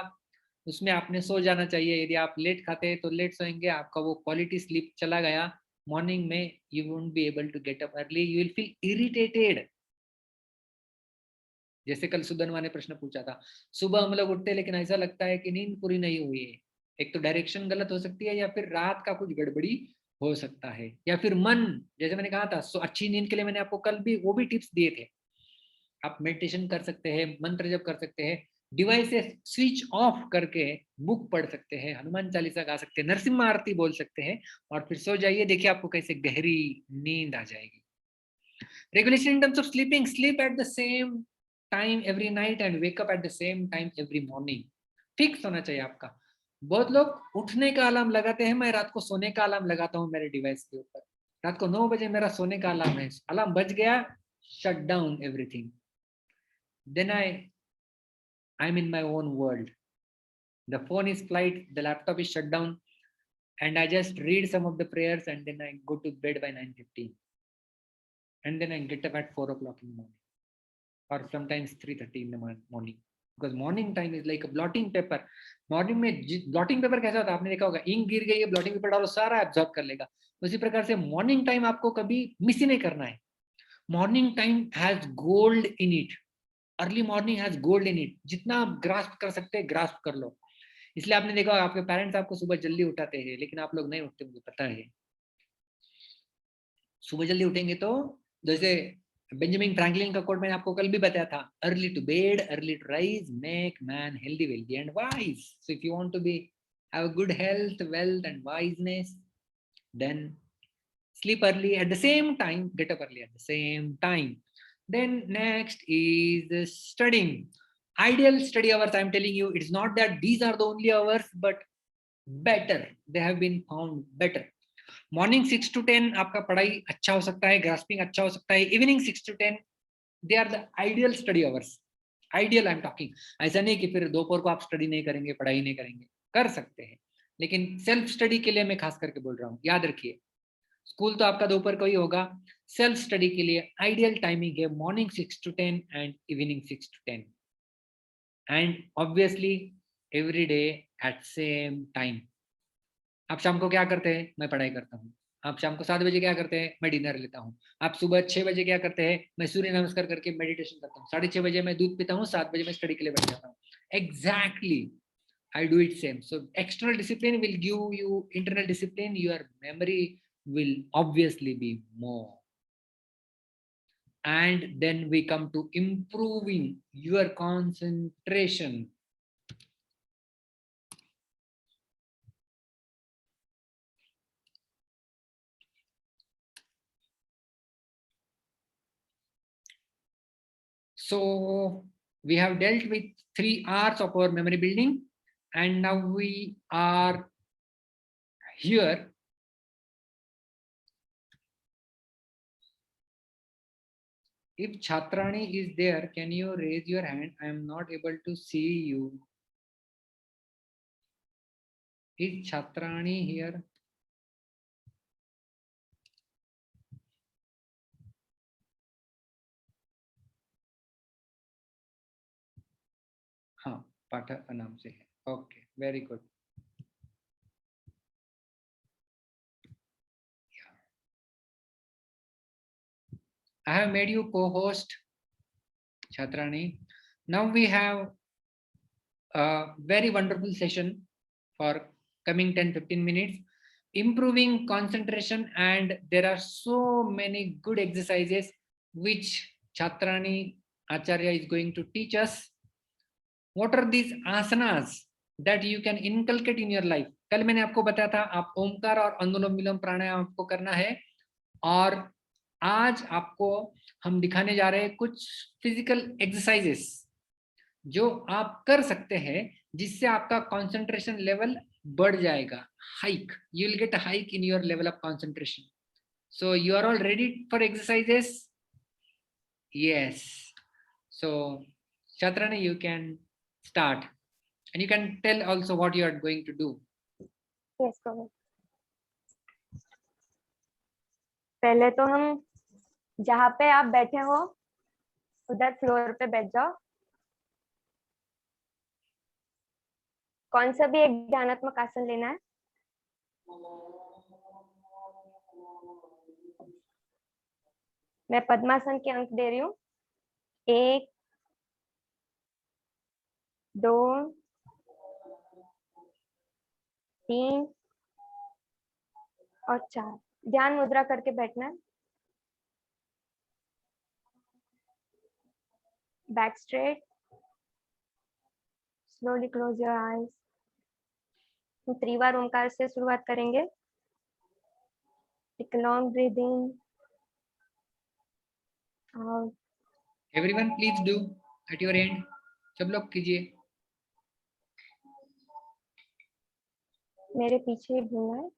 उसमें आपने सो जाना चाहिए। यदि आप लेट खाते हैं तो लेट सोएंगे, आपका वो क्वालिटी स्लीप चला गया, मॉर्निंग में you won't be able to get up early, you will feel irritated. जैसे कल सुदनवा ने प्रश्न पूछा था, सुबह हम लोग उठते हैं लेकिन ऐसा लगता है कि नींद पूरी नहीं हुई है। एक तो डायरेक्शन गलत हो सकती है, या फिर रात का कुछ गड़बड़ी हो सकता है, या फिर मन, जैसे मैंने कहा था अच्छी नींद के लिए मैंने आपको कल भी वो भी टिप्स दिए थे। आप मेडिटेशन कर सकते हैं, मंत्र जप कर सकते हैं, डिवाइसेस स्विच ऑफ करके बुक पढ़ सकते हैं, हनुमान चालीसा गा सकते हैं, नरसिम्हा आरती बोल सकते हैं, और फिर सो जाइए। देखिए आपको कैसे गहरी नींद आ जाएगी। Regulation in terms of sleeping, sleep at the same time every night and wake up at the same time every morning. Fix होना चाहिए आपका। बहुत लोग उठने का अलार्म लगाते हैं, मैं रात को सोने का अलार्म लगाता हूँ मेरे डिवाइस के ऊपर। रात को 9 बजे मेरा सोने का अलार्म है, अलार्म बज गया, shut down everything, then I'm in my own world. The phone is flight, the laptop is shut down, and I just read some of the prayers, and then I go to bed by 9:15, and then I get up at 4 o'clock in the morning, or sometimes 3:30 in the morning, because morning time is like a blotting paper. Morning में blotting paper कैसा होता है, आपने देखा होगा, ink गिर गई है, ब्लॉटिंग पेपर डालो, सारा एब्जॉर्ब कर लेगा। उसी प्रकार से मॉर्निंग टाइम आपको कभी मिस ही नहीं करना है। Morning time has gold in it, early morning has gold in it. जितना आप ग्रास्प कर सकते हैं ग्रास्प कर लो। इसलिए आपने देखा आपके पेरेंट्स आपको सुबह जल्दी उठाते हैं, लेकिन आप लोग नहीं उठते, मुझे पता है। सुबह जल्दी उठेंगे तो, जैसे बेंजामिन फ्रैंकलिन का कोट मैंने आपको कल भी बताया था, early to bed, early to rise, make man healthy, wealthy and wise. So if you want to be have good health, wealth and wiseness, then sleep early at the same time, get up early at the same time. Then next is studying. Ideal study hours, I'm telling you, it's not that these are the only hours, but better, they have been found better. Morning 6 to 10 आपका पढ़ाई अच्छा हो सकता है, grasping अच्छा हो सकता है। Evening 6 to 10 they are the ideal study hours. Ideal I'm talking. ऐसा नहीं कि फिर दोपहर को आप स्टडी नहीं करेंगे, पढ़ाई नहीं करेंगे, कर सकते हैं, लेकिन सेल्फ स्टडी के लिए मैं खास करके बोल रहा हूँ। याद रखिए, स्कूल तो आपका दोपहर को ही होगा, सेल्फ स्टडी के लिए आइडियल टाइमिंग है morning 6 to 10 and evening 6 to 10, and obviously every day at same time. आप शाम को क्या करते हैं, मैं पढ़ाई करता हूँ। आप शाम को 7 बजे क्या करते हैं, मैं डिनर लेता हूँ। आप सुबह 6 बजे क्या करते हैं, मैं सूर्य नमस्कार करके मेडिटेशन करता हूँ। 6:30 बजे मैं दूध पीता हूँ, 7 बजे मैं स्टडी के लिए बैठ जाता हूँ। Exactly I do it same. So external discipline will give you internal discipline, your memory will obviously be more. And then we come to improving your concentration. So we have dealt with 3 R's of our memory building, and now we are here if Chatrani is there. Can you raise your hand? I am not able to see you. Is Chatrani here? हाँ, पाठक नाम से है। Okay, very good. I have made you co-host, Chatrani. Now we have a very wonderful session for coming 10-15 minutes. improving concentration, and there are so many good exercises which Chatrani Acharya is going to teach us. What are these asanas that you can inculcate in your life? कल मैंने आपको बताया था आप ओमकार और अनुलोम विलोम प्राणायाम आपको करना है, और आज आपको हम दिखाने जा रहे हैं कुछ फिजिकल एक्सरसाइजेस जो आप कर सकते हैं जिससे आपका कंसंट्रेशन लेवल बढ़ जाएगा. Hike, you will get a hike in your level of concentration. So you are all ready for exercises? Yes. So Chatrani, you can start and you can tell also what you are going to do. Yes, go ahead. पहले तो हम जहाँ पे आप बैठे हो उधर floor पे बैठ जाओ. कौन सा भी एक ध्यानात्मक आसन लेना है. मैं पद्मासन के अंक दे रही हूँ. 1 2 3 और 4. ध्यान मुद्रा करके बैठना है. Back straight. Slowly close your eyes. हम त्रिवार ओंकार से शुरुआत करेंगे. Take a long breath in. Out. Everyone please do at your end. सब लोग कीजिए. मेरे पीछे ही घूमना है.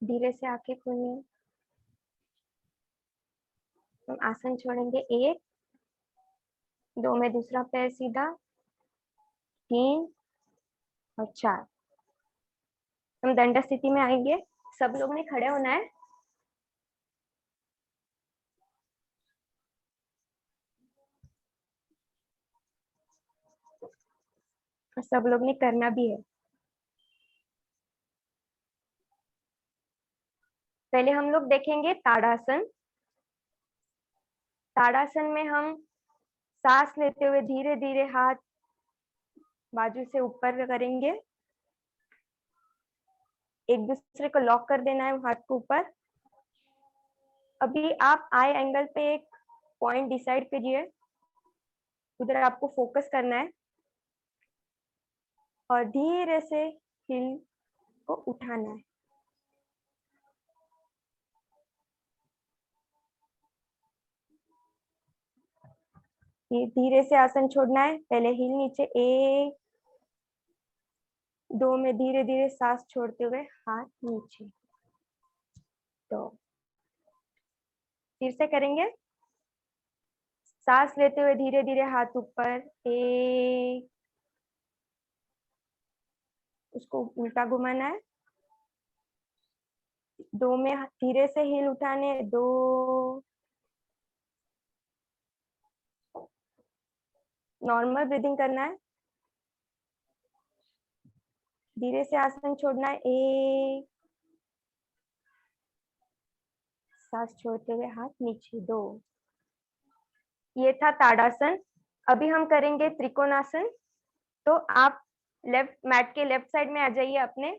धीरे से आंखें खोलिए. हम आसन छोड़ेंगे. 1 2 में दूसरा पैर सीधा. 3 और 4. हम दंड स्थिति में आएंगे. सब लोग ने खड़े होना है. और सब लोग ने करना भी है. पहले हम लोग देखेंगे ताड़ासन. ताड़ासन में हम सांस लेते हुए धीरे धीरे हाथ बाजू से ऊपर करेंगे. एक दूसरे को लॉक कर देना है हाथ को ऊपर. अभी आप आई एंगल पे एक पॉइंट डिसाइड कीजिए. उधर आपको फोकस करना है और धीरे से हिल को उठाना है. धीरे से आसन छोड़ना है. पहले हिल नीचे. 1 2 में धीरे धीरे सांस छोड़ते हुए हाथ नीचे. तो फिर से करेंगे. सांस लेते हुए धीरे धीरे हाथ ऊपर. 1 उसको उल्टा घुमाना है. 2 में धीरे से हिल उठाने. 2 नॉर्मल ब्रीदिंग करना है. धीरे से आसन छोड़ना है. 1 सांस छोड़ते हुए हाथ नीचे. 2. ये था ताड़ासन. अभी हम करेंगे त्रिकोणासन. तो आप लेफ्ट मैट के लेफ्ट साइड में आ जाइए अपने.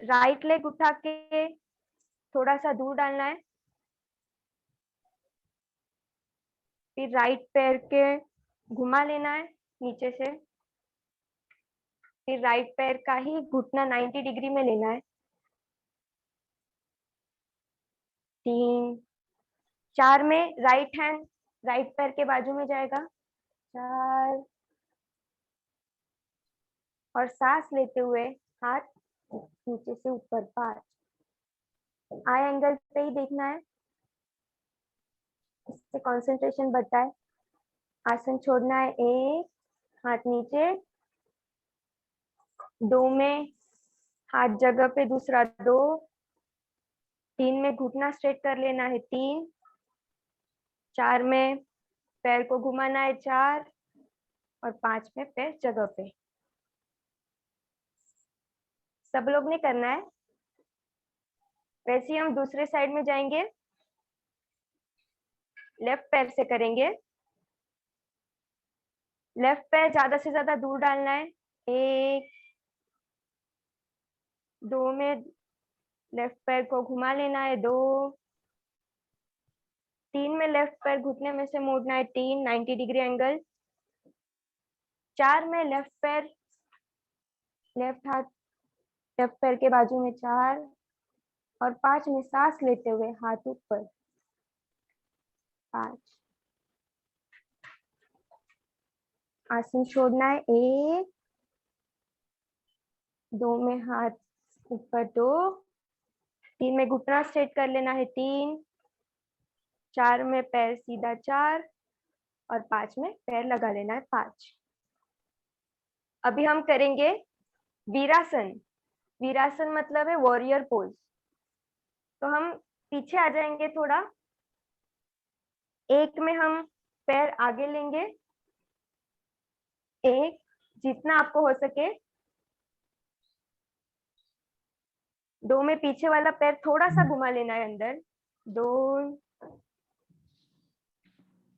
राइट लेग उठा के थोड़ा सा दूर डालना है. फिर राइट पैर के घुमा लेना है नीचे से. फिर राइट पैर का ही घुटना 90 डिग्री में लेना है. 3 4 में राइट हैंड राइट पैर के बाजू में जाएगा. 4 और सांस लेते हुए हाथ नीचे से ऊपर 5। आई एंगल पे ही देखना है, इससे कंसंट्रेशन बढ़ता है। आसन छोड़ना है 1, हाथ नीचे, 2 में हाथ जगह पे दूसरा 2, 3 में घुटना स्ट्रेट कर लेना है 3, 4 में पैर को घुमाना है 4 और 5 में पैर जगह पे। सब लोग ने करना है। वैसे ही हम दूसरे साइड में जाएंगे, लेफ्ट पैर से करेंगे। लेफ्ट पैर ज्यादा से ज्यादा दूर डालना है। 1, 2 में लेफ्ट पैर को घुमा लेना है 2, 3 में लेफ्ट पैर घुटने में से मोड़ना है 3, 90 डिग्री एंगल। 4 में लेफ्ट पैर, लेफ्ट हाथ लेफ्ट पैर के बाजू में 4 और 5 में सांस लेते हुए हाथ ऊपर 5। आसन छोड़ना है 1, 2 में हाथ ऊपर 2, 3 में घुटना स्ट्रेट कर लेना है 3, 4 में पैर सीधा 4 और 5 में पैर लगा लेना है 5। अभी हम करेंगे वीरासन। वीरासन मतलब है वॉरियर पोज। तो हम पीछे आ जाएंगे थोड़ा। 1 में हम पैर आगे लेंगे, 1 जितना आपको हो सके। 2 में पीछे वाला पैर थोड़ा सा घुमा लेना है अंदर, 2,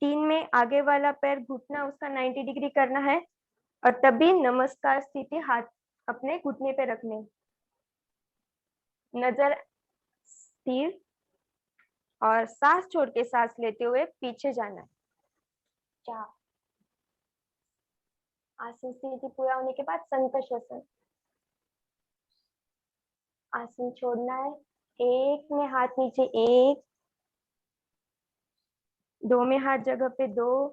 3 में आगे वाला पैर घुटना उसका 90 डिग्री करना है और तभी नमस्कार स्थिति, हाथ अपने घुटने पे रखने, नजर स्थिर और सांस छोड़ के सांस लेते हुए पीछे जाना है। 4 आसन स्थिति पूरा होने के बाद संकर्षण। आसन छोड़ना है। 1 में हाथ नीचे 1, 2 में हाथ जगह पे 2,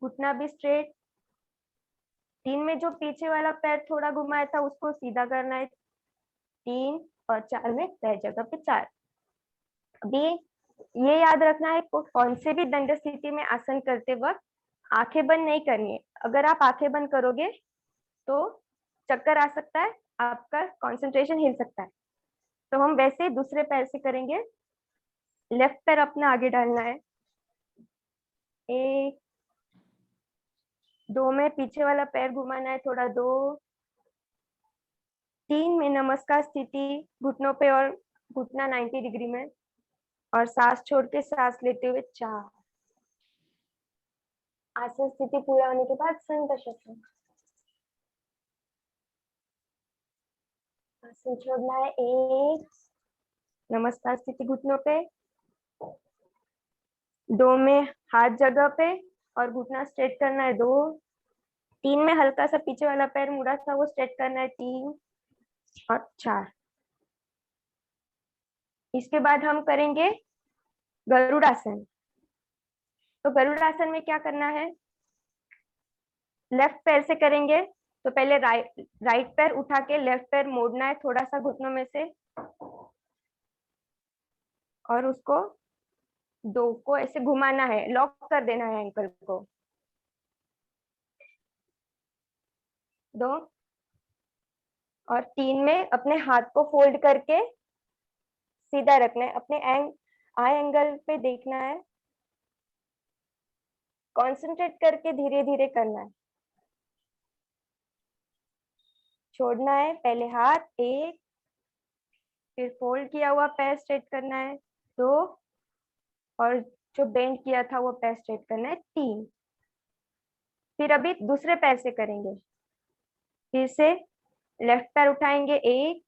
घुटना भी स्ट्रेट। 3 में जो पीछे वाला पैर थोड़ा घुमाया था उसको सीधा करना है 3 और 4 में पैर जगह पे 4। अभी ये याद रखना है कौन से भी दंड स्थिति में आसन करते वक्त आंखें बंद नहीं करनी है। अगर आप आंखें बंद करोगे तो चक्कर आ सकता है, आपका कंसंट्रेशन हिल सकता है। तो हम वैसे दूसरे पैर से करेंगे। लेफ्ट पैर अपना आगे डालना है, 1, 2 में पीछे वाला पैर घुमाना है थोड़ा 2, 3 में नमस्कार स्थिति, घुटनों पे और घुटना 90 डिग्री में और सांस छोड़ के सांस लेते हुए 4। आसन स्थिति पूरा होने के बाद संकर्षण। आसन छोड़ना है 1, नमस्कार स्थिति घुटनों पे, 2 में हाथ जगह पे और घुटना स्ट्रेट करना है 2, 3 में हल्का सा पीछे वाला पैर मुड़ा था वो स्ट्रेट करना है 3 और 4। इसके बाद हम करेंगे गरुड़ासन। तो गरुड़ासन में क्या करना है, लेफ्ट पैर से करेंगे। तो पहले राइट पैर उठा के लेफ्ट पैर मोड़ना है थोड़ा सा घुटनों में से और उसको 2 को ऐसे घुमाना है, लॉक कर देना है एंकल को। 2 और 3 में अपने हाथ को फोल्ड करके सीधा रखना है, अपने आई एंगल पे देखना है, कंसंट्रेट करके धीरे धीरे करना है। छोड़ना है, पहले हाथ 1, फिर फोल्ड किया हुआ पैर स्ट्रेट करना है 2 और जो बेंड किया था वो पैर स्ट्रेट करना है 3। फिर अभी दूसरे पैर से करेंगे। फिर से लेफ्ट पैर उठाएंगे 1,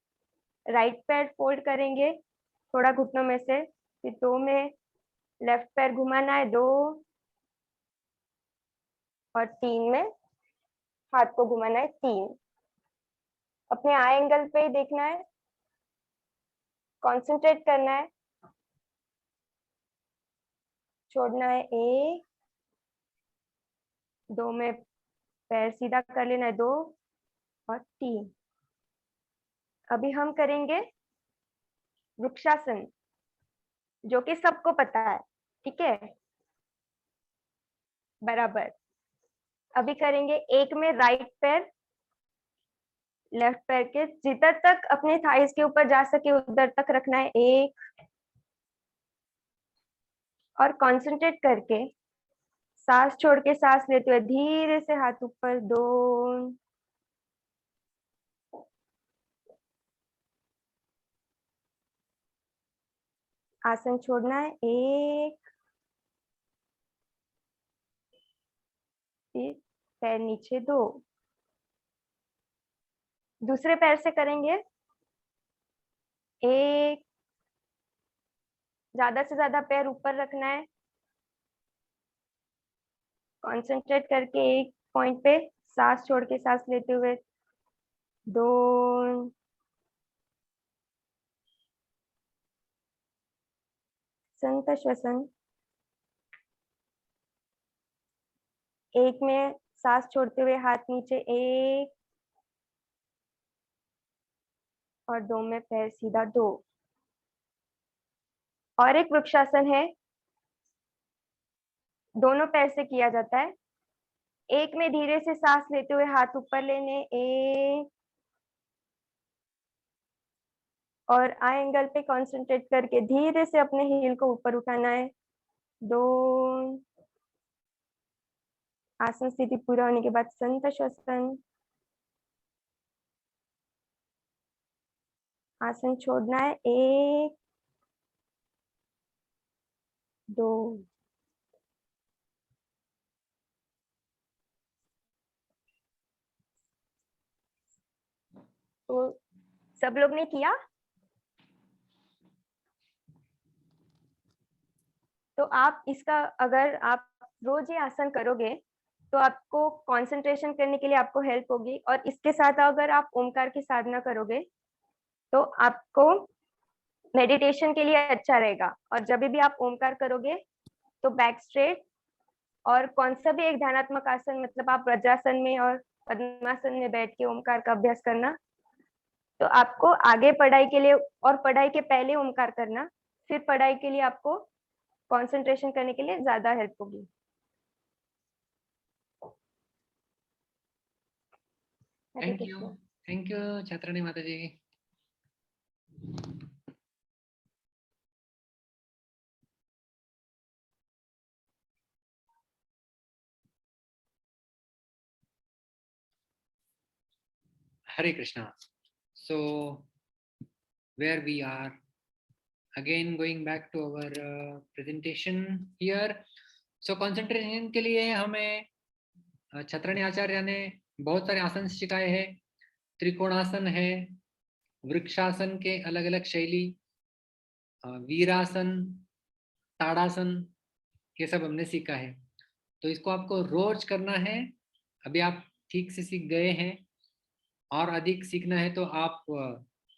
राइट पैर फोल्ड करेंगे थोड़ा घुटनों में से, फिर 2 में लेफ्ट पैर घुमाना है 2 और 3 में हाथ को घुमाना है 3। अपने आई एंगल पे ही देखना है, कंसंट्रेट करना है। छोड़ना है 1, 2 में पैर सीधा कर लेना है 2, और 3। अभी हम करेंगे वृक्षासन, जो कि सबको पता है, ठीक है, बराबर। अभी करेंगे एक में राइट पैर लेफ्ट पैर के जिधर तक अपने थाइस के ऊपर जा सके उधर तक रखना है, 1। और कंसंट्रेट करके सांस छोड़ के सांस लेते हुए धीरे से हाथ ऊपर, 2। आसन छोड़ना है, 1। फिर पैर नीचे, 2। दूसरे पैर से करेंगे, 1। ज्यादा से ज्यादा पैर ऊपर रखना है, कंसंट्रेट करके एक पॉइंट पे सांस छोड़ के सांस लेते हुए, 2। संत श्वसन, 1 में सांस छोड़ते हुए हाथ नीचे, 1। और 2 में पैर सीधा, 2। और एक वृक्षासन है, दोनों पैर से किया जाता है। 1 में धीरे से सांस लेते हुए हाथ ऊपर लेने, 1। और आई एंगल पे कंसंट्रेट करके धीरे से अपने हील को ऊपर उठाना है, 2। आसन स्थिति पूरा होने के बाद संत श्वसन, आसन छोड़ना है, 1, 2। तो सब लोग ने किया? तो आप इसका अगर आप रोज ये आसन करोगे तो आपको कंसंट्रेशन करने के लिए आपको हेल्प होगी। और इसके साथ अगर आप ओमकार की साधना करोगे तो आपको मेडिटेशन के लिए अच्छा रहेगा। और जब भी आप ओमकार करोगे तो बैक स्ट्रेट और कौन सा भी एक ध्यानात्मक आसन, मतलब आप वज्रासन में और पद्मासन में बैठ के ओमकार का अभ्यास करना, तो आपको आगे पढ़ाई के लिए और पढ़ाई के पहले ओमकार करना, फिर पढ़ाई के लिए आपको कंसंट्रेशन करने के लिए ज्यादा हेल्प होगी। थैंक यू छात्रानी माता जी। Hare Krishna. So where we are again going back to our presentation here. So concentration के लिए हमें छात्रानी आचार्य ने बहुत सारे आसन सिखाए हैं। त्रिकोणासन है, वृक्षासन के अलग अलग शैली, वीरासन, ताड़ासन, ये सब हमने सीखा है। तो इसको आपको रोज करना है। अभी आप ठीक से सीख गए हैं और अधिक सीखना है तो आप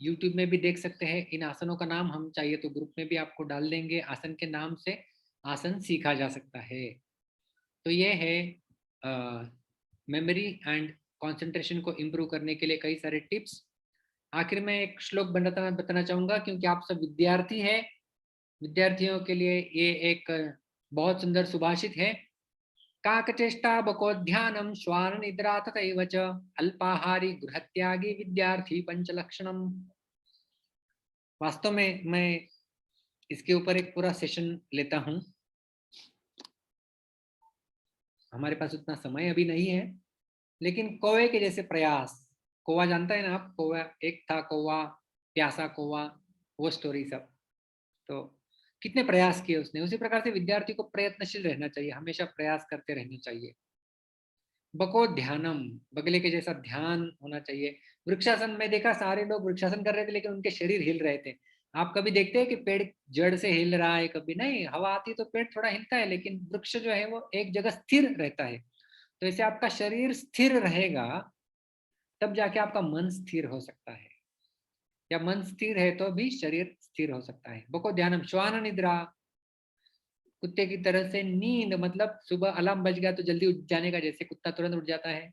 YouTube में भी देख सकते हैं। इन आसनों का नाम हम चाहिए तो ग्रुप में भी आपको डाल देंगे। आसन के नाम से आसन सीखा जा सकता है। तो ये है मेमोरी एंड कंसंट्रेशन को इम्प्रूव करने के लिए कई सारे टिप्स। आखिर में एक श्लोक बताना चाहूंगा, क्योंकि आप सब विद्यार्थी हैं। विद्यार्थियों के लिए ये एक बहुत सुंदर सुभाषित है। काकचेष्टा बकोध्यानम श्वान निद्रा तथैव च अल्पाहारी गृहत्यागी विद्यार्थी पंचलक्षणम। वास्तव में मैं इसके ऊपर एक पूरा सेशन लेता हूं। हमारे पास उतना समय अभी नहीं है, लेकिन कौवे के जैसे प्रयास, कौवा जानता है ना आप, कौवा एक था कौवा, प्यासा कौवा, वो स्टोरी सब। तो कितने प्रयास किए उसने, उसी प्रकार से विद्यार्थी को प्रयत्नशील रहना चाहिए, हमेशा प्रयास करते रहना चाहिए। बको ध्यानम, बगले के जैसा ध्यान होना चाहिए। वृक्षासन में देखा सारे लोग वृक्षासन कर रहे थे लेकिन उनके शरीर हिल रहे थे। आप कभी देखते हैं कि पेड़ जड़ से हिल रहा है? कभी नहीं। हवा आती तो पेड़ थोड़ा हिलता है, लेकिन वृक्ष जो है वो एक जगह स्थिर रहता है। तो ऐसे आपका शरीर स्थिर रहेगा तब जाके आपका मन स्थिर हो सकता है, या मन स्थिर है तो भी शरीर स्थिर हो सकता है। बको ध्यानम श्वान निद्रा, कुत्ते की तरह से नींद, मतलब सुबह अलार्म बज गया तो जल्दी उठ जाने का, जैसे कुत्ता तुरंत उठ जाता है।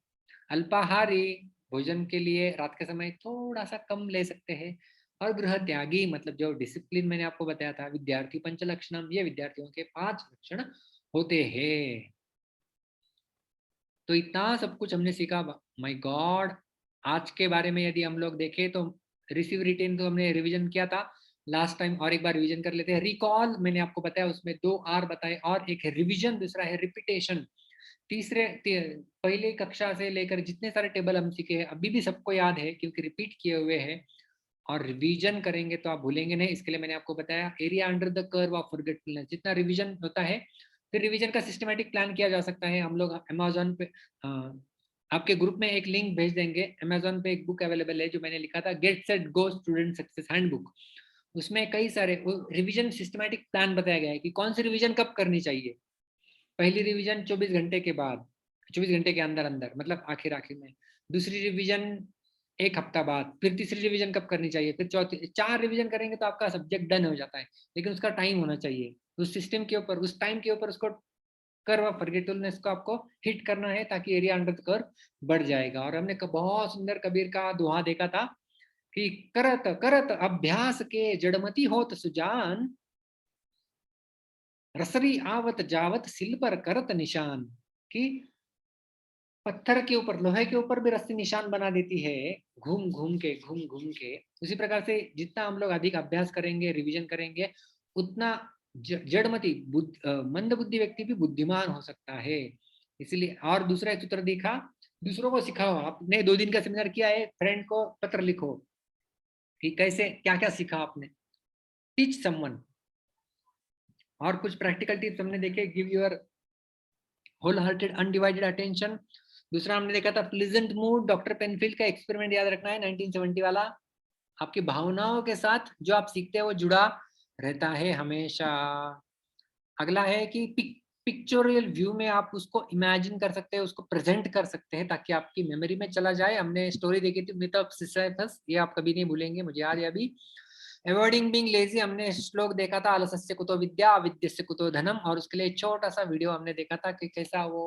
अल्पाहारी, भोजन के लिए रात के समय थोड़ा सा कम ले सकते हैं। और गृह त्यागी मतलब जो डिसिप्लिन मैंने आपको बताया था, विद्यार्थी पंच लक्षणम, ये विद्यार्थियों के 5 लक्षण होते हैं। तो इतना सब कुछ हमने सीखा। माय गॉड, आज के बारे में यदि हम लोग देखें तो रिसीव रिटेन तो हमने रिवीजन किया था लास्ट टाइम, और एक बार रिवीजन कर लेते हैं। रिकॉल मैंने आपको बताया, उसमें 2 R बताए, और एक है रिवीजन, दूसरा है रिपीटेशन। पहले कक्षा से लेकर जितने सारे टेबल हम सीखे हैं अभी भी सबको याद है क्योंकि रिपीट किए हुए हैं। और रिवीजन करेंगे तो आप भूलेंगे नहीं, इसके लिए मैंने आपको बताया area under the curve of forgetfulness. जितना रिवीजन होता है, फिर रिवीजन का सिस्टमेटिक प्लान किया जा सकता है। हम लोग अमेजोन पे आपके ग्रुप में एक लिंक भेज देंगे। अमेजोन पे एक बुक अवेलेबल है जो मैंने लिखा था, get set go student success handbook. उसमें कई सारे रिवीजन सिस्टमेटिक प्लान बताया गया है कि कौन सी रिवीजन कब करनी चाहिए। पहली रिवीजन 24 घंटे के बाद, 24 घंटे के अंदर अंदर मतलब आखिर आखिर में। दूसरी रिवीजन 1 हफ्ता बाद। फिर तीसरी रिवीजन कब करनी चाहिए, फिर चौथी। 4 रिवीजन करेंगे तो आपका सब्जेक्ट डन हो जाता है, लेकिन उसका टाइम होना चाहिए। उस सिस्टम के ऊपर, उस टाइम के ऊपर उसको कर्व ऑफ फॉरगेटफुलनेस को आपको हिट करना है ताकि एरिया अंडर द कर्व बढ़ जाएगा। और हमने बहुत सुंदर कबीर का दोहा देखा था कि करत करत अभ्यास के जड़मती होत सुजान, रसरी आवत जावत सिल पर करत निशान। कि पत्थर के ऊपर, लोहे के ऊपर भी रस्सी निशान बना देती है, घूम घूम के, घूम घूम के। उसी प्रकार से जितना हम लोग अधिक अभ्यास करेंगे, रिवीजन करेंगे, उतना जड़मती मंद बुद्धि व्यक्ति भी बुद्धिमान हो सकता है। इसलिए, और दूसरा एक सूत्र देखा, दूसरों को सिखाओ। आपने 2 दिन का सेमिनार किया है, फ्रेंड को पत्र लिखो कि कैसे क्या क्या सीखा आपने। Teach someone. और कुछ प्रैक्टिकल टिप्स हमने देखे, give your whole hearted undivided attention. दूसरा हमने देखा था प्लीजेंट मूड, डॉक्टर पेनफील्ड का एक्सपेरिमेंट याद रखना है 1970 वाला। आपकी भावनाओं के साथ जो आप सीखते हैं वो जुड़ा रहता है हमेशा। अगला है कि पिक्चोरियल व्यू में आप उसको इमेजिन कर सकते हैं, उसको प्रेजेंट कर सकते हैं ताकि आपकी मेमोरी में चला जाए। हमने स्टोरी देखी थी मिथ ऑफ सिसिफस, ये आप कभी नहीं भूलेंगे, मुझे याद है अभी। अवॉइडिंग बीइंग लेजी, हमने श्लोक देखा था, आलस्य कुतो विद्या अविद्यस्य कुतो धनम। और उसके लिए छोटा सा वीडियो हमने देखा था कि कैसा वो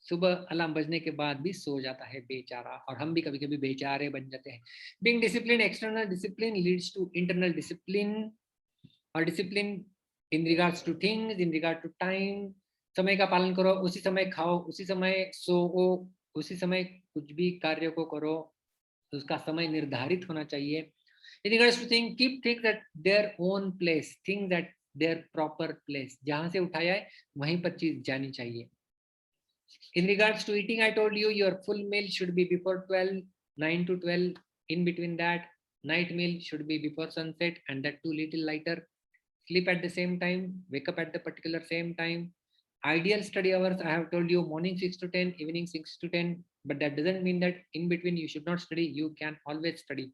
सुबह अलार्म बजने के बाद भी सो जाता है बेचारा, और हम भी कभी कभी बेचारे बन जाते हैं। Being discipline, external discipline leads to internal discipline. और discipline in regards to things, in regard to time, समय का पालन करो, उसी समय खाओ, उसी समय सो, उसी समय कुछ भी कार्य को करो, उसका समय निर्धारित होना चाहिए। In regards to things, keep things at their own place, things at their proper place. जहां से उठाया है वहीं पर चीज जानी चाहिए। In regards to eating, I told you your full meal should be before 12, 9 to 12. In between that, night meal should be before sunset, and that too little lighter. Sleep at the same time, wake up at the particular same time. Ideal study hours, I have told you, morning 6 to 10, evening 6 to 10. But that doesn't mean that in between you should not study. You can always study.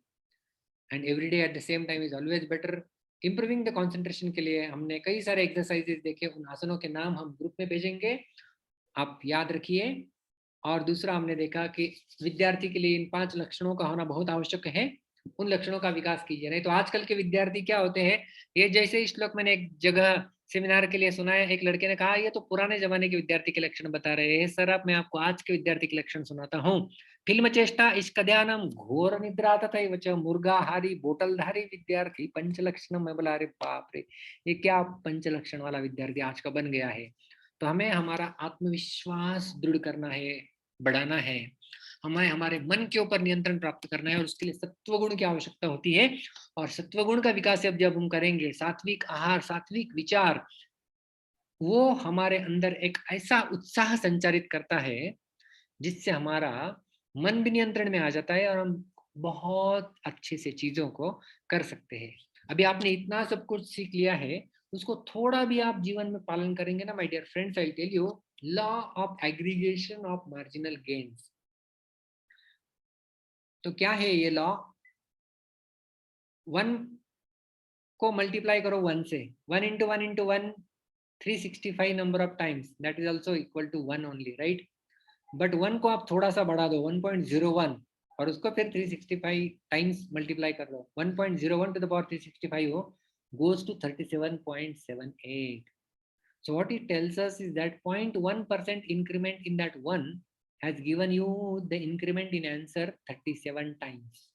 And every day at the same time is always better. Improving the concentration के लिए हमने कई सारे exercises देखे, उन आसनों के नाम हम ग्रुप में भेजेंगे, आप याद रखिए। और दूसरा हमने देखा कि विद्यार्थी के लिए इन 5 लक्षणों का होना बहुत आवश्यक है, उन लक्षणों का विकास कीजिए। नहीं तो आजकल के विद्यार्थी क्या होते हैं, ये जैसे श्लोक मैंने एक जगह सेमिनार के लिए सुना है, एक लड़के ने कहा ये तो पुराने जमाने के विद्यार्थी के लक्षण बता रहे हैं सर। अब मैं आपको आज के विद्यार्थी के लक्षण सुनाता हूँ। फिल्म चेष्टा इश्क ध्यानम घोर निद्रा तथा च मुर्गाहारी बोतलधारी विद्यार्थी पंच लक्षण। मैं बोला अरे बाप रे, ये क्या पंच लक्षण वाला विद्यार्थी आज का बन गया है। तो हमें हमारा आत्मविश्वास दृढ़ करना है, बढ़ाना है, हमें हमारे मन के ऊपर नियंत्रण प्राप्त करना है, और उसके लिए सत्वगुण की आवश्यकता होती है। और सत्वगुण का विकास जब हम करेंगे, सात्विक आहार, सात्विक विचार, वो हमारे अंदर एक ऐसा उत्साह संचारित करता है जिससे हमारा मन भी नियंत्रण में आ जाता है और हम बहुत अच्छे से चीजों को कर सकते हैं। अभी आपने इतना सब कुछ सीख लिया है, उसको थोड़ा भी आप जीवन में पालन करेंगे ना my dear friends, I tell you, law of aggregation of marginal gains. तो क्या है ये लॉ? 1 को मल्टीप्लाई करो 1 से, 1 into 1 into 1, 365 number of times, that is also equal to 1 only, right? But 1 को आप थोड़ा सा बढ़ा दो, 1.01, और उसको फिर 365 टाइम्स मल्टीप्लाई कर दो, 1.01 to the power 365 हो, goes to 37.78. So what it tells us is that 0.1% increment in that 1 has given you the increment in answer 37 times.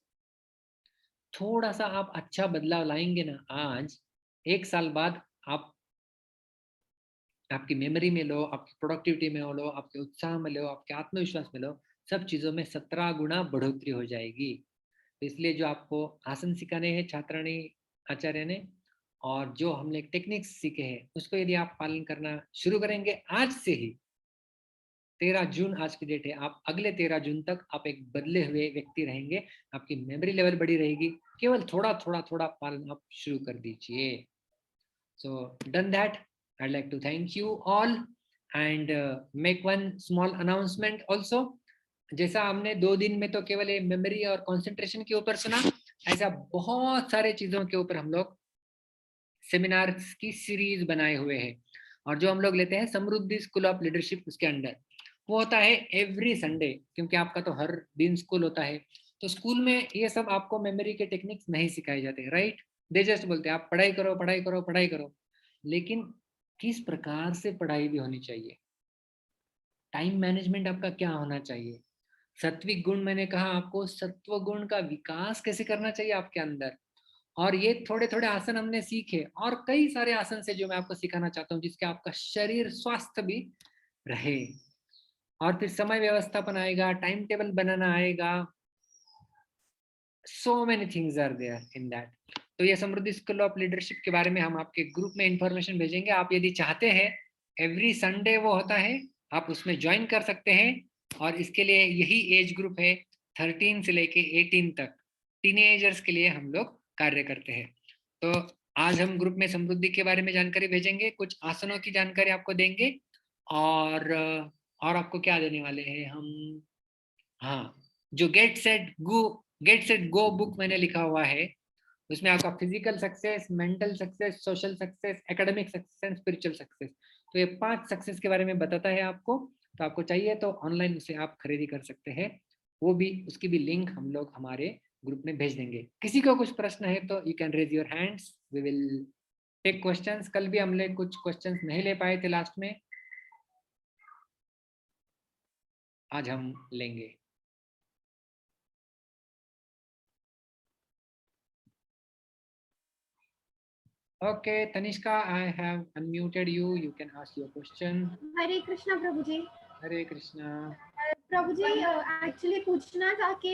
थोड़ा सा आप अच्छा बदलाव लाएंगे ना आज, एक साल बाद आप आपकी मेमोरी में लो, आपकी प्रोडक्टिविटी में लो, आपके उत्साह में लो, आपके आत्मविश्वास में लो, सब चीजों में 17 गुना बढ़ोतरी हो जाएगी। तो इसलिए जो आपको आसन सिखाने हैं छात्राणी आचार्य ने, और जो हमने टेक्निक्स सीखे हैं उसको यदि आप पालन करना शुरू करेंगे आज से ही, 13 जून आज की डेट है, आप अगले 13 जून तक आप एक बदले हुए व्यक्ति रहेंगे, आपकी मेमोरी लेवल बढ़ी रहेगी, केवल थोड़ा थोड़ा थोड़ा पालन आप शुरू कर दीजिए। So done that, I'd like to thank you all and make one small announcement also. जैसा हमने 2 दिन में तो केवल मेमोरी और कंसंट्रेशन के ऊपर सुना, ऐसा बहुत सारे चीजों के ऊपर हम लोग सेमिनार्स की सीरीज बनाए हुए हैं, और जो हम लोग लेते हैं समृद्धि स्कूल ऑफ लीडरशिप, उसके अंडर वो होता है एवरी संडे, क्योंकि आपका तो हर दिन स्कूल होता है, तो स्कूल में ये सब आपको मेमोरी के टेक्निक्स नहीं सिखाए जाते, राइट? दे जस्ट बोलते हैं आप पढ़ाई करो पढ़ाई करो पढ़ाई करो, लेकिन किस प्रकार से पढ़ाई भी होनी चाहिए, टाइम मैनेजमेंट आपका क्या होना चाहिए, सात्विक गुण, मैंने कहा आपको सत्व गुण का विकास कैसे करना चाहिए आपके अंदर, और ये थोड़े थोड़े आसन हमने सीखे, और कई सारे आसन से जो मैं आपको सिखाना चाहता हूँ, जिसके आपका शरीर स्वस्थ भी रहे, और फिर समय व्यवस्थापन आएगा, टाइम टेबल बनाना आएगा, so many things are there in that. तो ये समृद्धि स्कूल ऑफ लीडरशिप के बारे में हम आपके ग्रुप में इंफॉर्मेशन भेजेंगे, आप यदि चाहते हैं एवरी संडे वो होता है, आप उसमें ज्वाइन कर सकते हैं, और इसके लिए यही एज ग्रुप है 13 से लेके 18 तक, टीनेजर्स के लिए हम लोग कार्य करते हैं। तो आज हम ग्रुप में समृद्धि के बारे में जानकारी भेजेंगे, कुछ आसनों की जानकारी आपको देंगे, और आपको क्या देने वाले हैं हम, हाँ, जो गेट सेट गो बुक मैंने लिखा हुआ है, उसमें आपका physical success, mental success, social success, academic success and spiritual success, तो ये 5 सक्सेस के बारे में बताता है आपको, तो आपको चाहिए तो ऑनलाइन उसे आप खरीदी कर सकते हैं, वो भी, उसकी भी लिंक हम लोग हमारे ग्रुप में भेज देंगे। किसी को कुछ प्रश्न है तो you can raise your hands, we will take questions. कल भी हमने कुछ क्वेश्चंस नहीं ले पाए थे लास्ट में, आज हम लेंगे। Okay, Tanishka, I have unmuted you. You can ask your question. Hare Krishna Prabhu ji. Hare Krishna. Prabhu ji actually पूछना था कि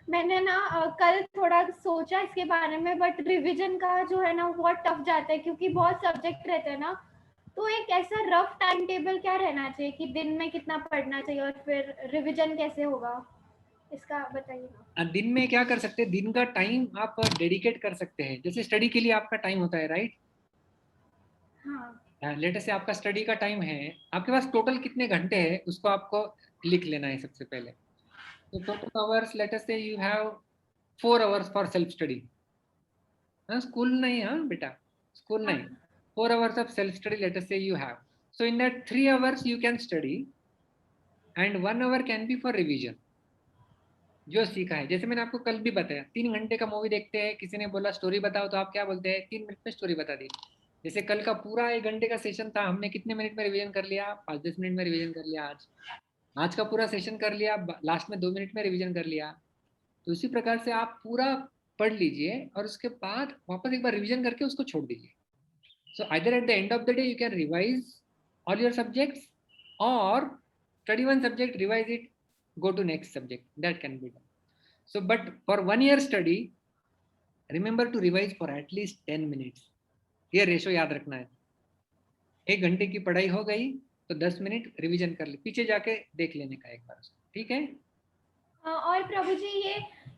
मैंने ना कल थोड़ा सोचा इसके बारे में, बट रिवीजन का जो है ना बहुत टफ जाता है, क्योंकि बहुत सब्जेक्ट रहते हैं ना, तो एक ऐसा रफ टाइम टेबल क्या रहना चाहिए कि दिन में कितना पढ़ना चाहिए और फिर रिवीजन कैसे होगा, इसका बताइए। दिन में क्या कर सकते हैं, दिन का टाइम आप डेडिकेट कर सकते हैं, जैसे स्टडी के लिए आपका टाइम होता है, राइट? हाँ। लेटेस्ट से आपका स्टडी का टाइम है, आपके पास टोटल कितने घंटे हैं उसको आपको लिख लेना है सबसे पहले। तो टोटल आवर्स, लेटेस्ट से you have 4 hours for self study. हाँ, स्कूल नहीं, हाँ बेटा, स्कूल नहीं, 4 hours of self study latest से you have. So in that 3 hours you can study and 1 hour can be for revision, जो सीखा है। जैसे मैंने आपको कल भी बताया, 3 घंटे का मूवी देखते हैं, किसी ने बोला स्टोरी बताओ, तो आप क्या बोलते हैं, 3 मिनट में स्टोरी बता दी। जैसे कल का पूरा 1 घंटे का सेशन था, हमने कितने मिनट में रिवीजन कर लिया, 5-10 मिनट में रिवीजन कर लिया। आज का पूरा सेशन कर लिया, लास्ट में 2 मिनट में रिवीजन कर लिया। तो उसी प्रकार से आप पूरा पढ़ लीजिए और उसके बाद वापस एक बार रिवीजन करके उसको छोड़ दीजिए। So either at the end of the day you can revise all your subjects, और study one subject, revise it, go to next subject, that can be done. So but for 1 year study, remember to revise for at least 10 minutes. ये ratio याद रखना है, 1 घंटे की पढ़ाई हो गई तो 10 मिनट रिवीजन कर ले, पीछे जाके देख लेने का एक बार, ठीक है? और प्रभु जी ये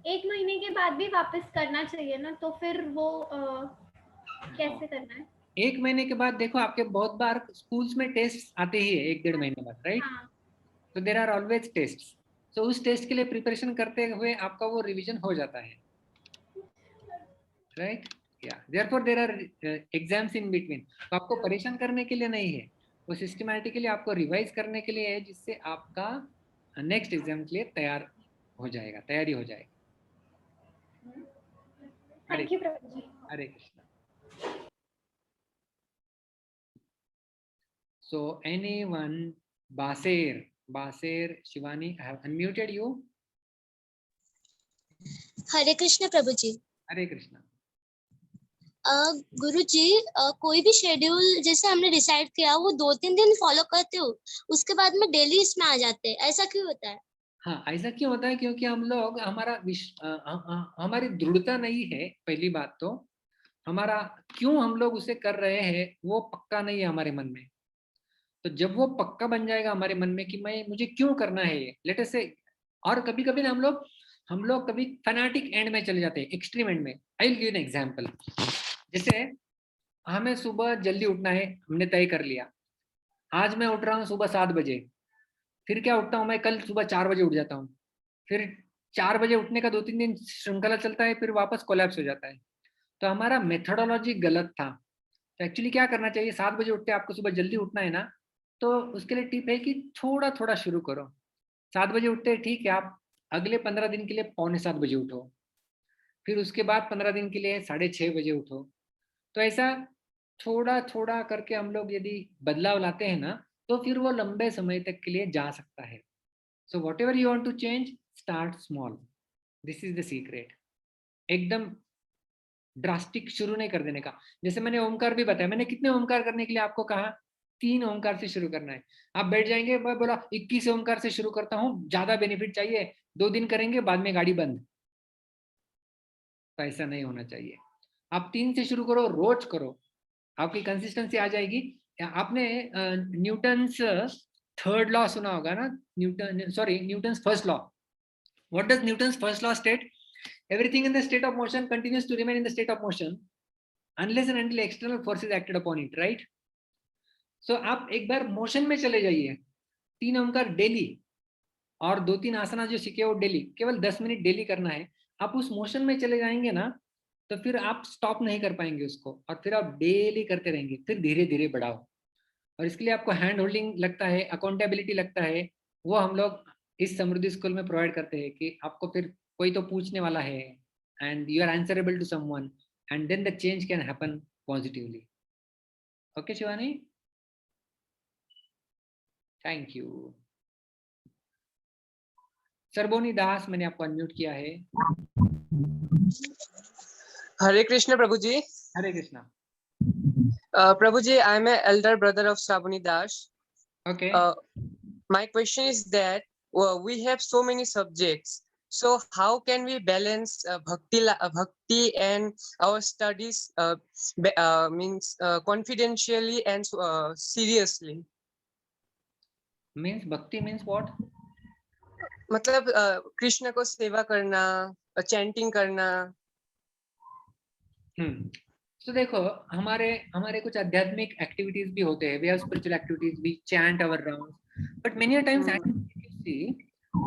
1 महीने के बाद भी वापस करना चाहिए ना, तो फिर वो कैसे करना है? 1 महीने के बाद देखो, आपके बहुत बार स्कूल्स में टेस्ट आते ही है 1-1.5 महीने बाद, राइट? तो देयर आर ऑलवेज टेस्ट, तो उस टेस्ट के लिए प्रिपरेशन करते हुए आपका वो रिवीजन हो जाता है, राइट? या therefore there are exams in between. तो आपको परेशान करने के लिए नहीं है, वो सिस्टमैटिकली आपको रिवाइज करने के लिए है, जिससे आपका नेक्स्ट एग्जाम के लिए तैयारी हो जाएगी। Thank you Prabhu ji. Hare Krishna. So anyone, Baser, Baser, Shivani, I have unmuted you. Hare Krishna Prabhu ji. Hare Krishna. गुरु जी, कोई भी शेड्यूल जैसे हमने डिसाइड किया वो 2-3 दिन फॉलो करते हो, उसके बाद में डेली इसमें आ जाते हैं, ऐसा क्यों होता है? हाँ, ऐसा क्यों होता है? क्योंकि हम लोग हमारी दृढ़ता नहीं है। पहली बात तो हमारा क्यों हम लोग उसे कर रहे हैं वो पक्का नहीं है हमारे मन में। तो जब वो पक्का बन जाएगा हमारे मन में कि मुझे क्यों करना है ये, लेट अस से। और कभी कभी ना हम लोग कभी फैनाटिक एंड में चले जाते हैं, एक्सट्रीम एंड में। I will give an example. जैसे हमें सुबह जल्दी उठना है, हमने तय कर लिया आज मैं उठ रहा हूँ सुबह 7 बजे। फिर क्या उठता हूँ मैं, कल सुबह 4 बजे उठ जाता हूँ। फिर 4 बजे उठने का 2-3 दिन श्रृंखला चलता है, फिर वापस कोलैप्स हो जाता है। तो हमारा मेथोडोलॉजी गलत था। तो एक्चुअली क्या करना चाहिए, 7 बजे उठते आपको सुबह जल्दी उठना है ना, तो उसके लिए टिप है कि थोड़ा थोड़ा शुरू करो। 7 बजे उठते, ठीक है, आप अगले 15 दिन के लिए 6:45 बजे उठो, फिर उसके बाद 15 दिन के लिए 6:30 बजे उठो। तो ऐसा थोड़ा थोड़ा करके हम लोग यदि बदलाव लाते हैं ना, तो फिर वो लंबे समय तक के लिए जा सकता है। So whatever you want to change, start small. This is the secret. एकदम ड्रास्टिक शुरू नहीं कर देने का। जैसे मैंने ओमकार भी बताया, मैंने कितने ओमकार करने के लिए आपको कहा, 3 ओमकार से शुरू करना है। आप बैठ जाएंगे, मैं बोला 21 ओमकार से शुरू करता हूँ, ज्यादा बेनिफिट चाहिए, 2 दिन करेंगे, बाद में गाड़ी बंद। तो ऐसा नहीं होना चाहिए। आप 3 से शुरू करो, रोज करो, आपकी कंसिस्टेंसी आ जाएगी। आपने न्यूटन्स थर्ड लॉ सुना होगा ना, Newton's first law. What does Newton's first law state? Everything in the state of motion continues to remain in the state of motion unless and until external forces acted upon it, right? So आप एक बार motion में चले जाइए, 3 Omkar daily और 2-3 आसना जो सीखे वो daily, केवल 10 मिनट डेली करना है। आप उस मोशन में चले जाएंगे ना, तो फिर आप स्टॉप नहीं कर पाएंगे उसको, और फिर आप डेली करते रहेंगे, फिर धीरे धीरे बढ़ाओ। और इसके लिए आपको हैंड होल्डिंग लगता है, अकाउंटेबिलिटी लगता है, वो हम लोग इस समृद्धि स्कूल में प्रोवाइड करते हैं कि आपको फिर कोई तो पूछने वाला है, and you are answerable to someone, and then the change can happen positively. Okay Shivani, thank you. Sarboni Das, मैंने आपको अनम्यूट किया है। हरे Krishna Prabhu ji. Hare Krishna. Prabhu ji, I am an elder brother of Shravani Das. Okay. My question is that we have so many subjects. So how can we balance bhakti and our studies means confidentially and seriously? Means bhakti means what? मतलब कृष्ण को सेवा करना, chanting करना। तो देखो, हमारे कुछ आध्यात्मिक एक्टिविटीज भी होते हैं, we have spiritual activities, we chant our rounds, but many times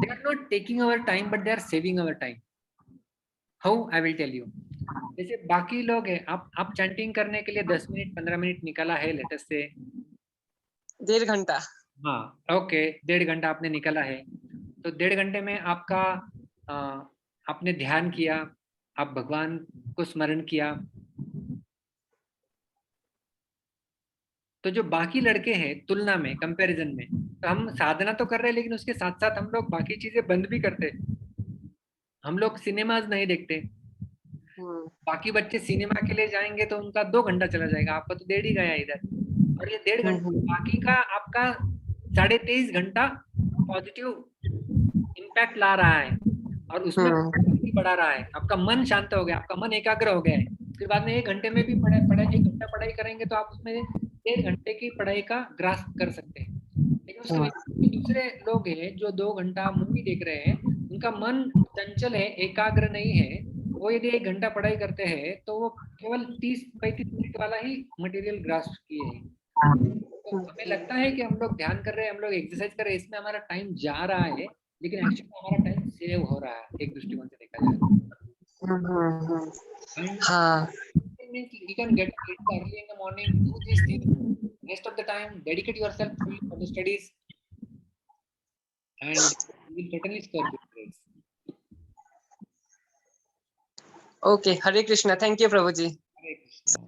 they are not taking our time but they are saving our time. How? I will tell you. जैसे बाकी लोग हैं, आप चैंटिंग करने के लिए 10 मिनट 15 मिनट निकाला है, लेटेस्ट से 1.5 घंटा। हाँ, ओके, 1.5 घंटा आपने निकाला है, तो 1.5 घंटे में आपका आपने ध्यान किया, आप भगवान को स्मरण किया। तो जो बाकी लड़के हैं तुलना में, कंपैरिजन में, तो हम साधना तो कर रहे हैं, लेकिन उसके साथ साथ हम लोग बाकी चीजें बंद भी करते। हम लोग सिनेमाज नहीं देखते। बाकी बच्चे सिनेमा के लिए जाएंगे तो उनका 2 घंटा चला जाएगा, आपका तो 1.5 ही गया इधर। और ये 1.5 घंटा बाकी का आपका 23.5 घंटा पॉजिटिव इम्पैक्ट ला रहा है, और उसमें बढ़ा रहा है। आपका मन शांत हो गया, आपका मन एकाग्र हो गया है। फिर बाद में 1 घंटे में भी 1 घंटा पढ़ाई करेंगे तो आप उसमें 1.5 घंटे की पढ़ाई का ग्रास्प कर सकते हैं। लेकिन उसके दूसरे लोग हैं जो 2 घंटा मूवी देख रहे हैं, उनका मन चंचल है, एकाग्र नहीं है, वो यदि 1 घंटा पढ़ाई करते हैं तो वो केवल 30-35 मिनट वाला ही मटेरियल ग्रास्प किए हैं। तो हमें लगता है कि हम लोग ध्यान कर रहे हैं, हम लोग एक्सरसाइज कर रहे हैं, इसमें हमारा टाइम जा रहा है, लेकिन एक्चुअली हमारा टाइम सेव हो रहा है, एक दृष्टिकोण से देखा जाए। हाँ। You can get it early in the morning, do these things. Rest of the time, dedicate yourself fully for the studies, and you will certainly score good grades. Okay, Hare Krishna. Thank you, Prabhu ji. हरे कृष्ण।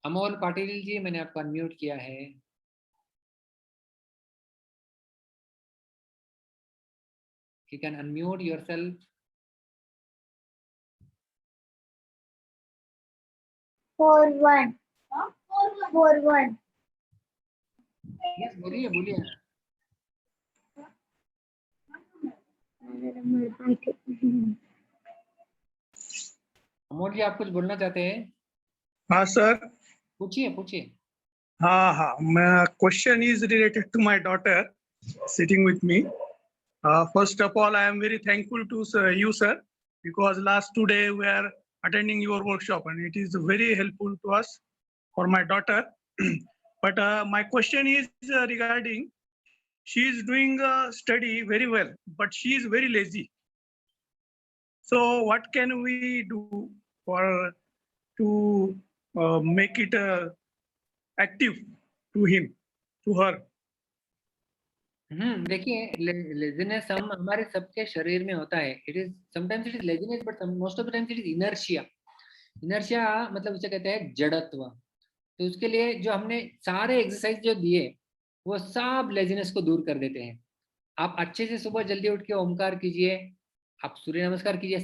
अमोल पाटिल जी, मैंने आपको unmute किया है। You can unmute yourself. Four one. Four one. Yes, बोलिए बोलिए. अमोल जी, आप कुछ बोलना चाहते हैं? हाँ सर. पूछिए पूछिए. हाँ. My question is related to my daughter sitting with me. First of all, I am very thankful to you, sir, because last 2 days we are attending your workshop and it is very helpful to us for my daughter. But my question is regarding, she is doing study very well, but she is very lazy. So what can we do for to make it active to him, to her? देखिए, laziness हम हमारे सबके शरीर में होता है. It is sometimes it is laziness, but most of the times it is inertia. Inertia मतलब उसे कहते हैं जड़त्व. तो उसके लिए जो हमने सारे एक्सरसाइज जो दिए वो सब लेजीनेस को दूर कर देते हैं. आप अच्छे से सुबह जल्दी उठ के ओमकार कीजिए, आप सूर्य नमस्कार कीजिए.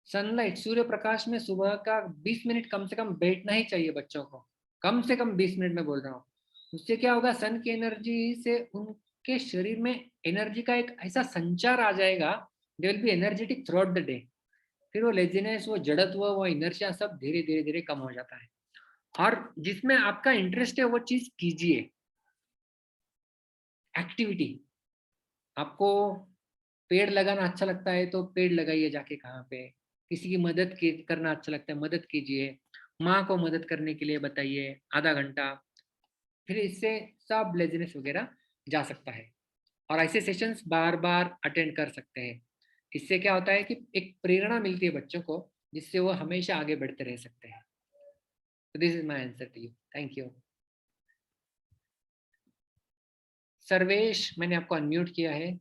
सनलाइट सूर्य प्रकाश में सुबह का 20 मिनट कम से कम बैठना ही चाहिए बच्चों को. कम से कम 20 मिनट में बोल रहा हूँ. उससे क्या होगा, सन की एनर्जी से उनके शरीर में एनर्जी का एक ऐसा संचार आ जाएगा, they will be energetic through out the day. फिर वो लेजीनेस, वो जड़त्व, वो इनर्शिया सब धीरे धीरे धीरे कम हो जाता है. और जिसमें आपका इंटरेस्ट है वो चीज कीजिए. एक्टिविटी, आपको पेड़ लगाना अच्छा लगता है तो पेड़ लगाइए जाके. कहाँ पे किसी की मदद करना अच्छा लगता है, मदद कीजिए. माँ को मदद करने के लिए बताइए आधा घंटा. फिर इससे सब लेजीनेस वगैरह जा सकता है. और ऐसे सेशंस बार बार अटेंड कर सकते हैं. इससे क्या होता है कि एक प्रेरणा मिलती है बच्चों को, जिससे वो हमेशा आगे बढ़ते रह सकते हैं. So this is my answer to you. Thank you. Sarvesh, मैंने आपको अनम्यूट किया है.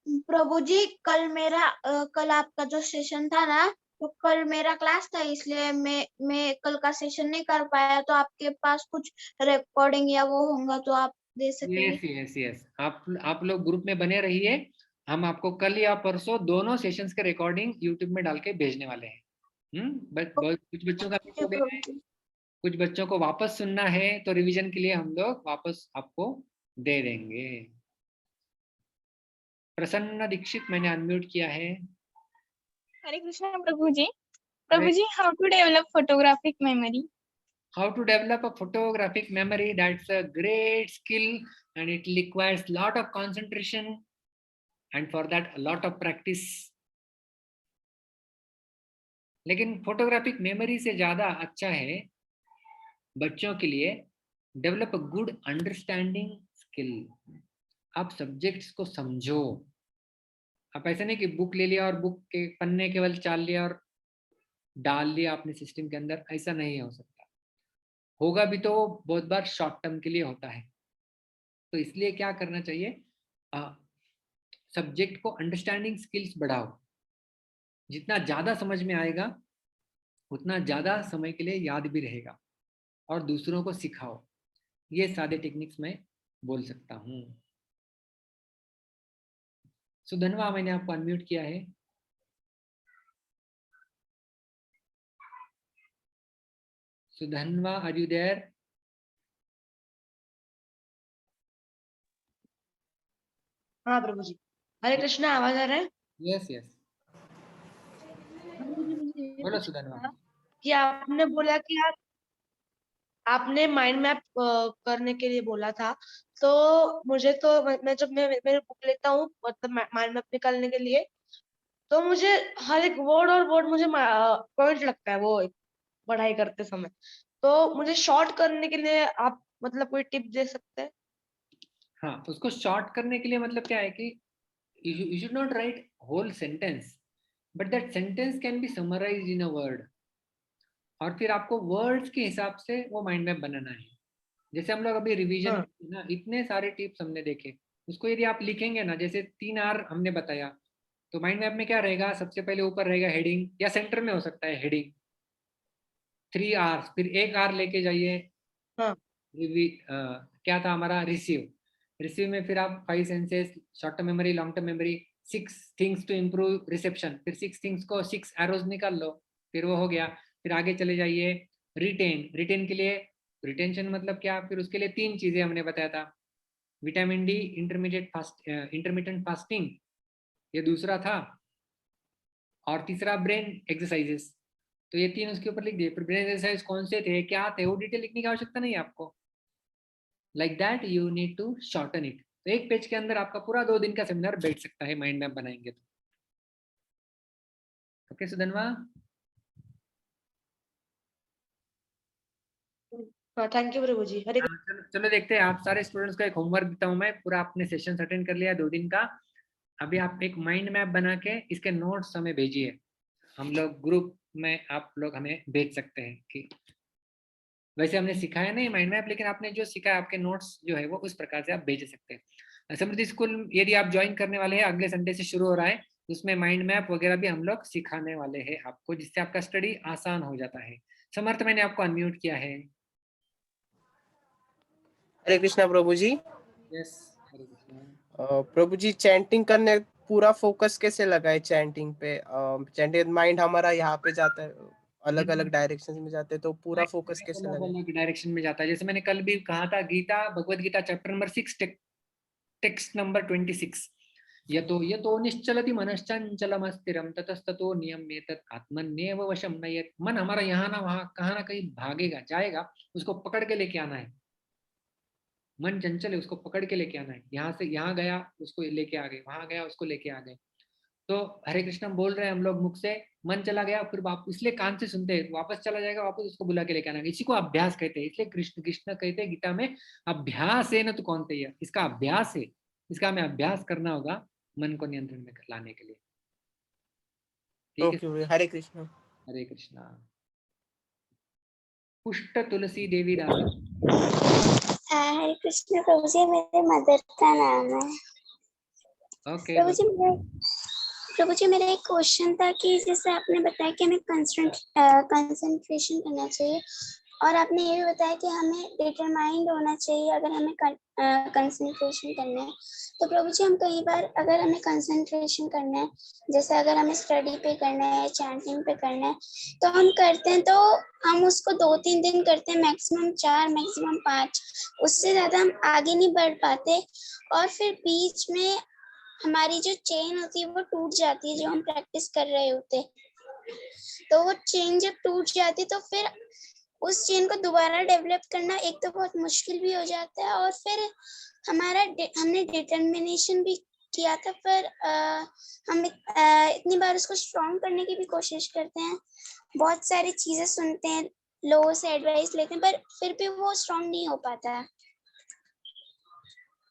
प्रभु जी, कल आपका जो सेशन था ना, तो कल मेरा क्लास था, इसलिए मैं कल का सेशन नहीं कर पाया. तो आपके पास कुछ रिकॉर्डिंग या वो होगा तो आप दे सकेंगे? यस. आप लोग ग्रुप में बने रहिए. हम आपको कल या परसों दोनों सेशंस के रिकॉर्डिंग यूट्यूब में डाल के भेजने वाले हैं. कुछ बच्चों का मिस हो गया है, कुछ बच्चों को वापस सुनना है, तो रिवीजन के लिए हम लोग वापस आपको दे देंगे. प्रसन्न दीक्षित, मैंने अनम्यूट किया है. Hare Krishna Prabhu ji. Prabhu ji, how to develop photographic memory? How to develop a photographic memory, that's a great skill and it requires lot of concentration and for that a lot of practice. लेकिन फोटोग्राफिक मेमोरी से ज्यादा अच्छा है बच्चों के लिए develop a good understanding skill. आप subjects को समझो. आप ऐसे नहीं कि बुक ले लिया और बुक के पन्ने केवल चाल लिया और डाल लिया अपने सिस्टम के अंदर. ऐसा नहीं हो सकता. होगा भी तो बहुत बार शॉर्ट टर्म के लिए होता है. तो इसलिए क्या करना चाहिए, सब्जेक्ट को अंडरस्टैंडिंग स्किल्स बढ़ाओ. जितना ज्यादा समझ में आएगा उतना ज्यादा समय के लिए याद भी रहेगा. और दूसरों को सिखाओ. ये सादे टेक्निक्स मैं बोल सकता हूँ. सुधनवा, मैंने आपको अनम्यूट किया है. Sudhanva, are you there? हाँ प्रभु जी. हरे कृष्णा, आवाज आ रहा है? यस. बोलो सुधनवा. कि आपने बोला कि आपने माइंड मैप करने के लिए बोला था, तो मुझे तो मैं जब मैं बुक लेता हूँ मतलब माइंड मैप निकालने के लिए, तो मुझे हर एक वर्ड और वर्ड मुझे पॉइंट लगता है वो पढ़ाई करते समय. तो मुझे शॉर्ट करने के लिए आप मतलब कोई टिप दे सकते हैं? हाँ, उसको शॉर्ट करने के लिए मतलब क्या है कि you should not write whole sentence, but that sentence can be summarized in a word. और फिर आपको वर्ड्स के हिसाब से वो माइंड मैप बनाना है. जैसे हम लोग अभी रिवीजन ना, इतने सारे टिप्स हमने देखे, उसको यदि आप लिखेंगे ना, जैसे 3 आर हमने बताया, तो माइंड मैप में क्या रहेगा, सबसे पहले ऊपर रहेगा हेडिंग, या सेंटर में हो सकता है हेडिंग, 3 आर, फिर 1 आर लेके जाइए. क्या था हमारा, रिसीव. रिसीव में फिर आप 5 senses, short term memory, long term memory, 6 things to improve reception, फिर 6 थिंग्स को 6 एरोज निकाल लो, फिर वो हो गया। फिर आगे चले जाइए, रिटेन। रिटेन के लिए, रिटेंशन मतलब क्या, फिर उसके लिए 3 चीजें हमने बताया था, विटामिन डी, इंटरमीडिएट फास्टिंग, ये दूसरा था, और तीसरा ब्रेन एक्सरसाइजेस। तो ये 3 उसके ऊपर लिख दिए। फिर ब्रेन एक्सरसाइज कौन से थे, क्या थे, वो डिटेल लिखने की आवश्यकता नहीं है आपको। Like that you need to shorten it. तो एक पेज के अंदर आपका पूरा 2 दिन का सेमिनार बैठ सकता है, माइंड मैप बनाएंगे तो। Okay Sudhanva, thank you Prabhu ji. हरे चलो देखते हैं। आप सारे स्टूडेंट्स को एक होमवर्क देता हूँ मैं, पूरा आपने सेशन अटेंड कर लिया 2 दिन का। अभी आप एक माइंड मैप बना के इसके नोट्स हमें भेजिए, हम लोग ग्रुप में आप लोग हमें भेज सकते हैं कि वैसे हमने सिखाया नहीं माइंड मैप, लेकिन आपने जो सीखा आपके नोट्स जो है वो उस प्रकार से आप भेज सकते हैं। समृद्धि स्कूल यदि आप ज्वाइन करने वाले हैं, अगले संडे से शुरू हो रहा है, उसमें माइंड मैप वगैरह भी हम लोग सिखाने वाले हैं आपको, जिससे आपका स्टडी आसान हो जाता है। समर्थ, मैंने आपको अनम्यूट किया है। हरे कृष्णा प्रभु जी। यस, हरे कृष्णा। प्रभु जी, चैंटिंग करने पूरा फोकस कैसे लगाए चैंटिंग पे? चैंटिंग माइंड हमारा यहाँ पे जाता है, अलग अलग डायरेक्शन में जाते हैं, तो पूरा फोकस कैसे अलग लगाए? अलग डायरेक्शन में जाता है। जैसे मैंने कल भी कहा था, Gita, Bhagavad Gita chapter number 6 text number 26, यतो निश्चलति मनश्चंचलमस्थिरं ततस्ततो नियम्येतत् आत्मन्येव वशं नयेत्। मन हमारा यहाँ ना वहाँ कहाँ ना कहीं भागेगा, जाएगा, उसको पकड़ के लेके आना है। मन चंचल है, उसको पकड़ के लेके आना है। यहाँ से यहाँ गया, उसको लेके आ गए, वहां गया, उसको लेके आ गए। तो हरे कृष्ण बोल रहे हैं हम लोग मुख से, मन चला गया, फिर वापस, इसलिए कान से सुनते हैं, वापस चला जाएगा, वापस उसको बुला के लेके आना। इसी को अभ्यास कहते हैं। इसलिए कृष्ण कृष्ण कहते हैं गीता में, अभ्यास है न तो कौन है, इसका अभ्यास है, इसका हमें अभ्यास करना होगा मन को नियंत्रण में लाने के लिए। ठीक है, हरे कृष्ण। हरे कृष्णा। पुष्ट तुलसी देवी दास। हरे कृष्ण प्रभु जी, मेरे मदर का नाम है। ओके प्रभु जी मेरा एक क्वेश्चन था कि जैसे आपने बताया कि हमें कंसंट्रेशन करना चाहिए, और आपने ये भी बताया कि हमें डिटरमाइंड होना चाहिए अगर हमें कंसंट्रेशन करना है। तो प्रभु जी, हम कई बार अगर हमें कंसंट्रेशन करना है, जैसे अगर हमें स्टडी पे करना है, चैंटिंग पे करना है, तो हम करते हैं, तो हम उसको 2-3 दिन करते हैं, मैक्सिमम 4, मैक्सिमम 5, उससे ज्यादा हम आगे नहीं बढ़ पाते, और फिर बीच में हमारी जो चेन होती है वो टूट जाती है, जो हम प्रैक्टिस कर रहे होते। तो वो चेन जब टूट जाती है तो फिर उस चेन को दोबारा डेवलप करना एक तो बहुत मुश्किल भी हो जाता है, और फिर हमने डिटर्मिनेशन भी किया था, पर हम इतनी बार उसको स्ट्रॉन्ग करने की भी कोशिश करते हैं, बहुत सारी चीजें सुनते हैं, लोगों से एडवाइस लेते हैं, पर फिर भी वो स्ट्रॉन्ग नहीं हो पाता है।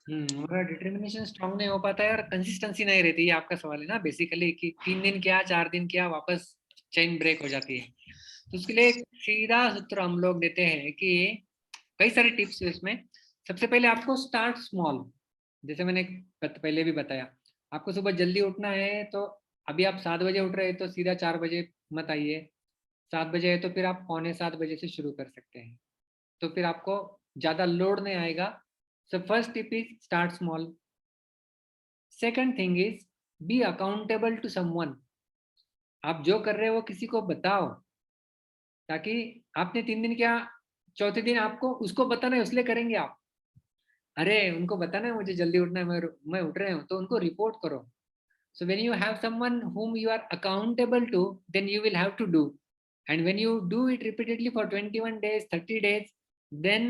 हमारा डिटर्मिनेशन स्ट्रांग नहीं हो पाता है और कंसिस्टेंसी नहीं रहती है। आपका सवाल है ना बेसिकली, कि 3 दिन किया, 4 दिन किया, वापस चेन ब्रेक हो जाती है। तो उसके लिए एक सीधा सूत्र हम लोग देते हैं कि कई सारे टिप्स है इसमें। सबसे पहले आपको स्टार्ट स्मॉल, जैसे मैंने पहले भी बताया, आपको सुबह जल्दी उठना है, तो अभी आप 7 बजे उठ रहे हैं तो सीधा 4 बजे मत आइए। 7 बजे है तो फिर आप 6:45 बजे से शुरू कर सकते हैं, तो फिर आपको ज्यादा लोड नहीं आएगा। So first tip is start small. Second thing is be accountable to someone. आप जो कर रहे हो वो किसी को बताओ, ताकि आपने 3 दिन किया, चौथे दिन आपको उसको बताना है, इसलिए करेंगे आप। अरे उनको बताना है मुझे जल्दी उठना है, मैं उठ रहे हूँ, तो उनको रिपोर्ट करो। So when you have someone whom you are accountable to, then you will have to do. And when you do it repeatedly for 21 days, 30 days, then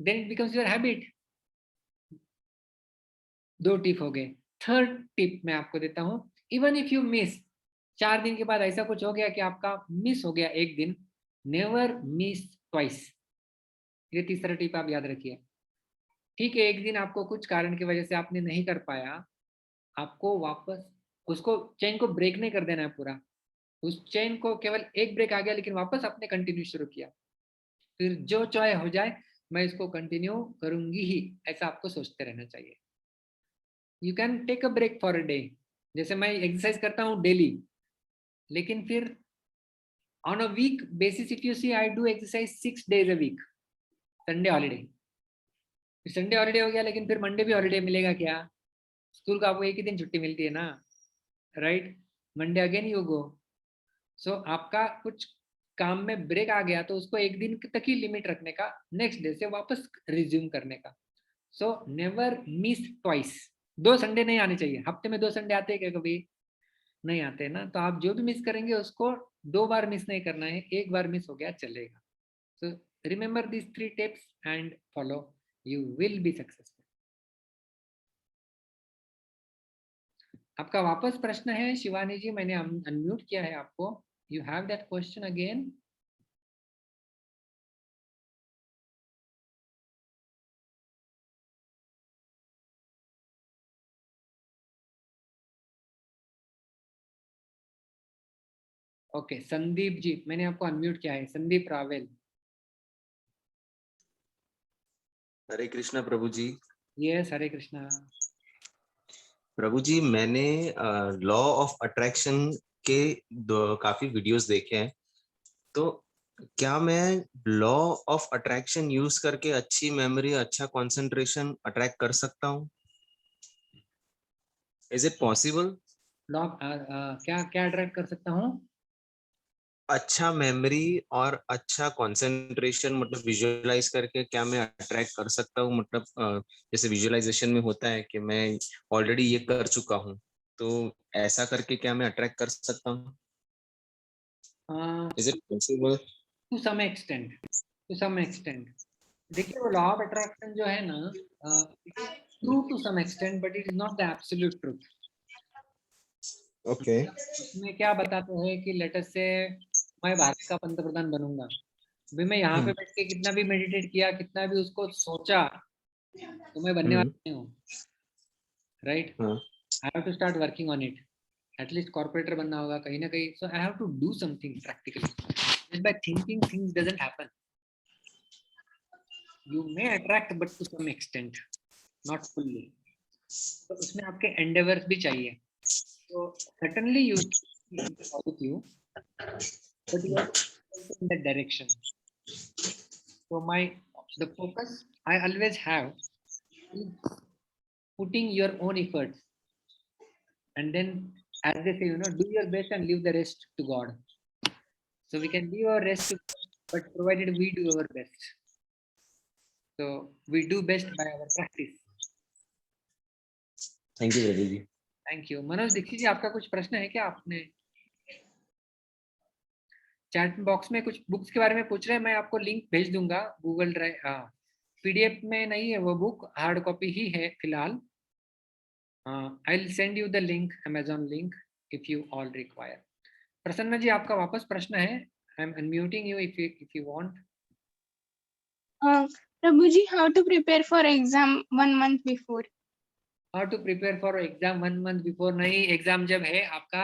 it becomes your habit. 2 tip हो गए। Third tip मैं आपको देता हूँ, even if you miss, 4 दिन के बाद ऐसा कुछ हो गया कि आपका मिस हो गया एक दिन, नेवर मिस ट्वाइस। ये तीसरा टिप आप याद रखिए। ठीक है, एक दिन आपको कुछ कारण की वजह से आपने नहीं कर पाया, आपको वापस उसको चेन को ब्रेक नहीं कर देना है पूरा। उस चेन को केवल एक ब्रेक आ गया, लेकिन वापस आपने कंटिन्यू शुरू किया, फिर जो चाहे हो जाए मैं इसको कंटिन्यू करूंगी ही, ऐसा आपको सोचते रहना चाहिए। You can take a break for a day. जैसे मैं एक्सरसाइज करता हूँ डेली, लेकिन फिर on a week basis if you see, I do exercise 6 days a week, Sunday holiday. Sunday holiday हो गया, लेकिन फिर मंडे भी हॉलीडे मिलेगा क्या? स्कूल का आपको एक ही दिन छुट्टी मिलती है ना, right? Monday again you go. So आपका कुछ काम में ब्रेक आ गया तो उसको एक दिन तक ही लिमिट रखने का, नेक्स्ट डे से वापस रिज्यूम करने का। So never miss twice. 2 Sunday नहीं आने चाहिए। हफ्ते में 2 संडे आते हैं क्या? कभी नहीं आते ना। तो आप जो भी मिस करेंगे उसको 2 बार मिस नहीं करना है, 1 बार मिस हो गया चलेगा। So remember this 3 tips and follow, you will be successful. आपका वापस प्रश्न है शिवानी जी, मैंने अनम्यूट किया है आपको। You have that question again. Okay Sandeep ji, मैंने आपको अनम्यूट किया है। संदीप रावेल। हरे कृष्णा प्रभु जी। यस, हरे कृष्णा। प्रभु जी, मैंने लॉ ऑफ अट्रैक्शन के काफी वीडियोस देखे हैं, तो क्या मैं लॉ ऑफ अट्रैक्शन यूज करके अच्छी मेमोरी, अच्छा कंसंट्रेशन अट्रैक्ट कर सकता हूँ? Is it possible? लॉ क्या क्या अट्रैक्ट कर सकता हूँ? अच्छा मेमोरी और अच्छा कंसंट्रेशन, मतलब विजुअलाइज करके क्या मैं अट्रैक्ट कर सकता हूँ? मतलब जैसे विजुअलाइजेशन में होता है कि मैं ऑलरेडी ये कर चुका हूँ, तो ऐसा करके क्या मैं अट्रैक्ट कर सकता हूँ? Is it possible? To some extent, to some extent. देखिए वो लॉ ऑफ अट्रैक्शन जो है ना, true to some extent, but it is not the absolute truth. Okay. उसमें क्या बताते हैं कि लेट अस से मैं भारत का पंतप्रधान बनूंगा, भी मैं यहाँ पे बैठ के कितना भी मेडिटेट किया, कितना भी उसको सोचा, तो मैं बनने वाला नहीं हूँ, right? I have to start working on it. At least corporator बनना होगा कहीं ना कहीं। So I have to do something practically. Just by thinking things doesn't happen. You may attract but to some extent, not fully. तो उसमें आपके endeavours भी चाहिए। तो certainly you with you, but you are also in that direction. So the focus I always have is putting your own efforts, and then as they say, do your best and leave the rest to God. So we can leave our rest to God, but provided we do our best. So we do best by our practice. Thank you Prabhu ji. Thank you. Manoj Dixit ji, आपका कुछ प्रश्न है क्या? आपने chat box में कुछ books के बारे में पूछ रहे हैं, मैं आपको लिंक भेज दूंगा गूगल ड्राइव। पीडीएफ में नहीं है वो बुक, हार्ड कॉपी ही है फिलहाल। I will send you the link, Amazon link, if you all require. Prasanna ji, आपका वापस प्रश्न है। I am unmuting you if you want. Prabhu ji, how to prepare for exam 1 month before? How to prepare for exam 1 month before? नहीं, exam जब है आपका,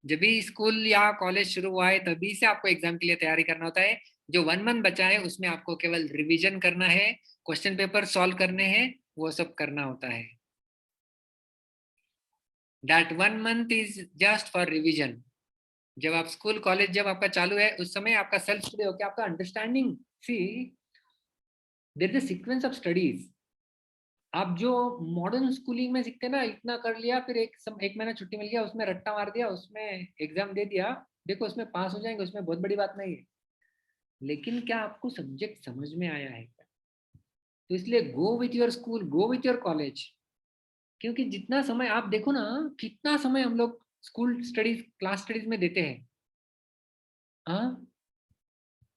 जब भी स्कूल या कॉलेज शुरू हुआ है तभी से आपको एग्जाम के लिए तैयारी करना होता है। जो 1 month बचा है उसमें आपको केवल रिवीजन करना है, क्वेश्चन पेपर सॉल्व करने हैं, वो सब करना होता है। That 1 month is just for revision. जब आप स्कूल कॉलेज जब आपका चालू है उस समय आपका सेल्फ स्टडी होकर आपका understanding, see there is a sequence of studies. आप जो मॉडर्न स्कूलिंग में सीखते ना, इतना कर लिया, फिर एक महीना छुट्टी मिल गया, उसमें रट्टा मार दिया, उसमें एग्जाम दे दिया, देखो उसमें पास हो जाएंगे, उसमें बहुत बड़ी बात नहीं है। लेकिन क्या आपको सब्जेक्ट समझ में आया है? तो इसलिए go with your school, go with your college. क्योंकि जितना समय आप देखो ना, कितना समय हम लोग स्कूल स्टडीज, क्लास स्टडीज में देते हैं।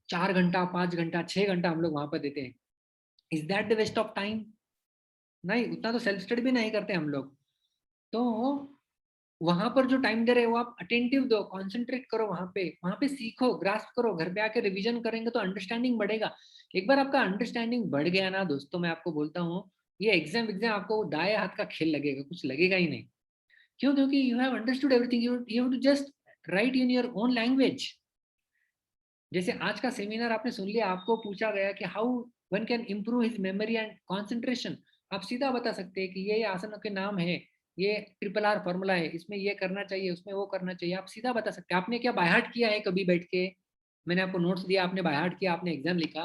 4 घंटा, 5 घंटा, 6 घंटा हम लोग वहां पर देते हैं। Is that the waste of time? नहीं, उतना तो सेल्फ स्टडी भी नहीं करते हम लोग। तो वहां पर जो टाइम दे रहे हो आप अटेंटिव दो, कॉन्सेंट्रेट करो, वहां पे सीखो, ग्रास्प करो, घर पे आके रिवीजन करेंगे तो अंडरस्टैंडिंग बढ़ेगा। एक बार आपका अंडरस्टैंडिंग बढ़ गया ना दोस्तों, मैं आपको बोलता हूँ, ये एग्जाम आपको दाएं हाथ का खेल लगेगा, कुछ लगेगा ही नहीं। क्यों? क्योंकि you have understood everything, you have to just write in your own language. जैसे आज का सेमिनार आपने सुन लिया, आपको पूछा गया कि how one can improve his memory and concentration. आप सीधा बता सकते हैं कि ये आसन के नाम है, ये RRR फॉर्मूला है, इसमें ये करना चाहिए, उसमें वो करना चाहिए। आप सीधा बता सकते हैं। आपने क्या बाय हार्ट किया है कभी बैठ के? मैंने आपको नोट्स दिया, आपने बाय हार्ट किया, आपने एग्जाम लिखा।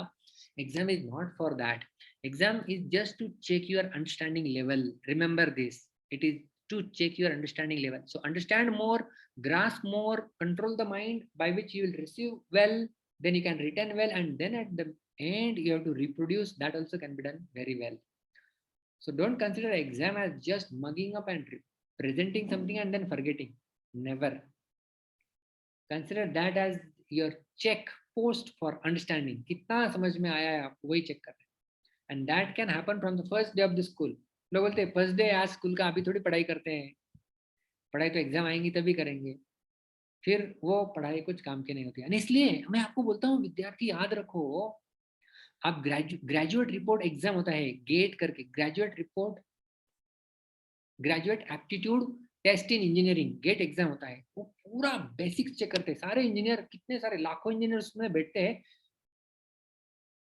Exam is not for that. Exam is just to check your understanding level. Remember this. It is to check your understanding level. So understand more, grasp more, control the mind, by which you will receive well, then you can retain well, and then at the end you have to reproduce. That also can be done very well. So don't consider exam as just mugging up and presenting something and then forgetting. Never. Consider that as your check post for understanding. कितना समझ में आया है आपको, वही check कर रहे हैं. And that can happen from the first day of the school. लोग बोलते हैं फर्स्ट डे आज स्कूल का, अभी थोड़ी पढ़ाई करते हैं, पढ़ाई तो एग्जाम आएंगी तभी करेंगे, फिर वो पढ़ाई कुछ काम की नहीं होती है. इसलिए मैं आपको बोलता हूँ विद्यार्थी याद रखो, आप ग्रेजुएट रिपोर्ट एग्जाम होता है गेट करके, graduate report, graduate aptitude test in engineering, GATE exam होता है. वो पूरा बेसिक्स चेक करते हैं. सारे इंजीनियर, कितने सारे लाखों इंजीनियर उसमें बैठते हैं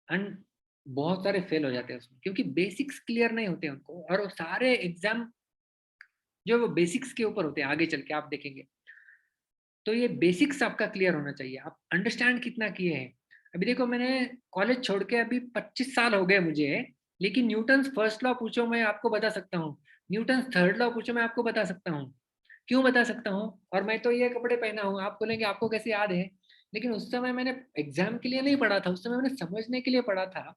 एंड बहुत सारे फेल हो जाते हैं उसमें, क्योंकि बेसिक्स क्लियर नहीं होते उनको. और सारे एग्जाम जो वो बेसिक्स के ऊपर होते हैं, आगे चल के आप देखेंगे. तो ये बेसिक्स आपका क्लियर होना चाहिए. आप अंडरस्टैंड कितना किए हैं. अभी देखो, मैंने कॉलेज छोड़ के अभी 25 साल हो गए मुझे, लेकिन न्यूटन फर्स्ट लॉ पूछो मैं आपको बता सकता हूँ, न्यूटन थर्ड लॉ पूछो मैं आपको बता सकता हूँ. क्यों बता सकता हूँ? और मैं तो ये कपड़े पहना हूँ. आप बोलेंगे आपको कैसे याद है, लेकिन उस समय मैंने एग्जाम के लिए नहीं पढ़ा था, उस समय मैंने समझने के लिए पढ़ा था,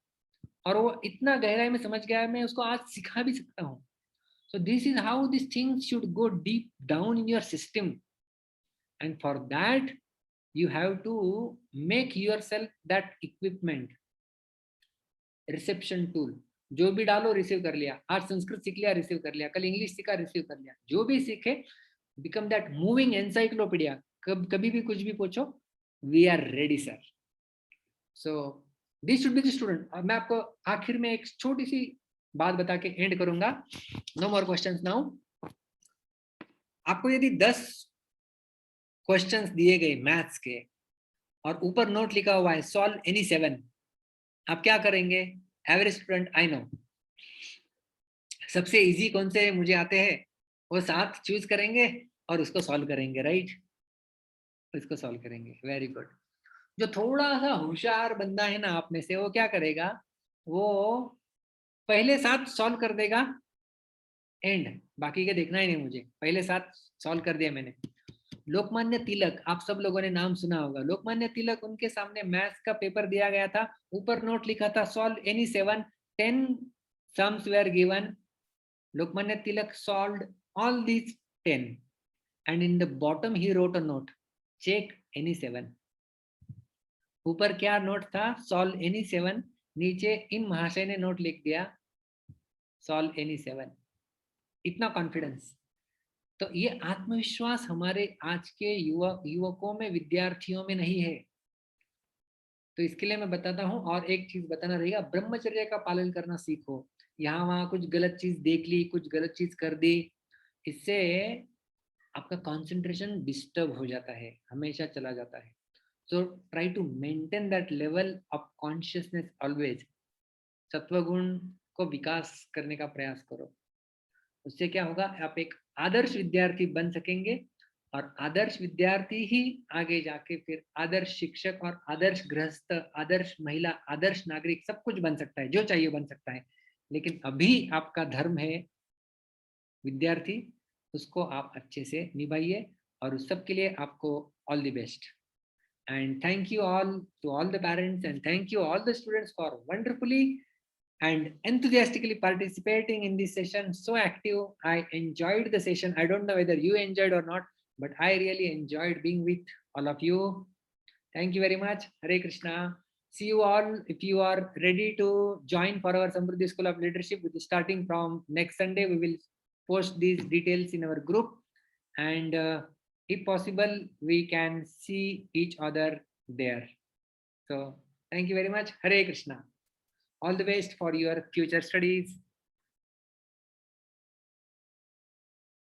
और वो इतना गहराई में समझ गया, मैं उसको आज सिखा भी सकता हूँ. So this is how these things should go deep down in your system, and for that you have to make yourself that equipment, reception tool. जो भी डालो रिसीव कर लिया. आज संस्कृत सीख लिया, रिसीव कर लिया. कल इंग्लिश सीखा, रिसीव कर लिया. जो भी सीखे, become that moving encyclopedia. कभी भी कुछ भी पूछो, we are ready sir. So this should be the student. अब मैं आपको आखिर में एक छोटी सी बात बता के एंड करूंगा. No more questions now. आपको यदि 10 क्वेश्चंस दिए गए मैथ्स के और ऊपर नोट लिखा हुआ है सॉल्व एनी 7, आप क्या करेंगे? Average student I know. सबसे इजी कौन से मुझे आते हैं वो 7 चूज करेंगे और उसको सॉल्व करेंगे, राइट? उसको सॉल्व करेंगे. Very good. जो थोड़ा सा होशियार बंदा है ना आप में से, वो क्या करेगा? वो पहले 7 सॉल्व कर देगा एंड बाकी के देखना ही नहीं मुझे. पहले 7 सॉल्व कर दिया मैंने. लोकमान्य तिलक, आप सब लोगों ने नाम सुना होगा. लोकमान्य तिलक, उनके सामने मैथ्स का पेपर दिया गया था, ऊपर नोट लिखा था solve any 7, 10 sums were given. Lokmanya Tilak solved all these 10 and in the bottom he wrote a note, check any 7. ऊपर क्या नोट था? Solve any 7. नीचे इन महाशय ने नोट लिख दिया सॉल्व एनी 7. इतना कॉन्फिडेंस. तो ये आत्मविश्वास हमारे आज के युवकों में, विद्यार्थियों में नहीं है. तो इसके लिए मैं बताता हूँ. और एक चीज बताना रहेगा, ब्रह्मचर्य का पालन करना सीखो. यहाँ वहाँ कुछ गलत चीज देख ली, कुछ गलत चीज कर दी, इससे आपका कंसंट्रेशन डिस्टर्ब हो जाता है, हमेशा चला जाता है. So try to maintain that level of consciousness always. सत्वगुण को विकास करने का प्रयास करो. उससे क्या होगा? आप एक आदर्श विद्यार्थी बन सकेंगे, और आदर्श विद्यार्थी ही आगे जाके फिर आदर्श शिक्षक और आदर्श गृहस्थ, आदर्श महिला, आदर्श नागरिक सब कुछ बन सकता है. जो चाहिए बन सकता है. लेकिन अभी आपका धर्म है विद्यार्थी, उसको आप अच्छे से निभाइए. और उस सब के लिए आपको all the best. And thank you all to all the parents, and thank you all the students for wonderfully and enthusiastically participating in this session. So active. I enjoyed the session. I don't know whether you enjoyed or not, but I really enjoyed being with all of you. Thank you very much. Hare Krishna. See you all. If you are ready to join for our Samruddhi School of Leadership, which is starting from next Sunday, we will post these details in our group, and if possible, we can see each other there. So thank you very much. Hare Krishna. All the best for your future studies.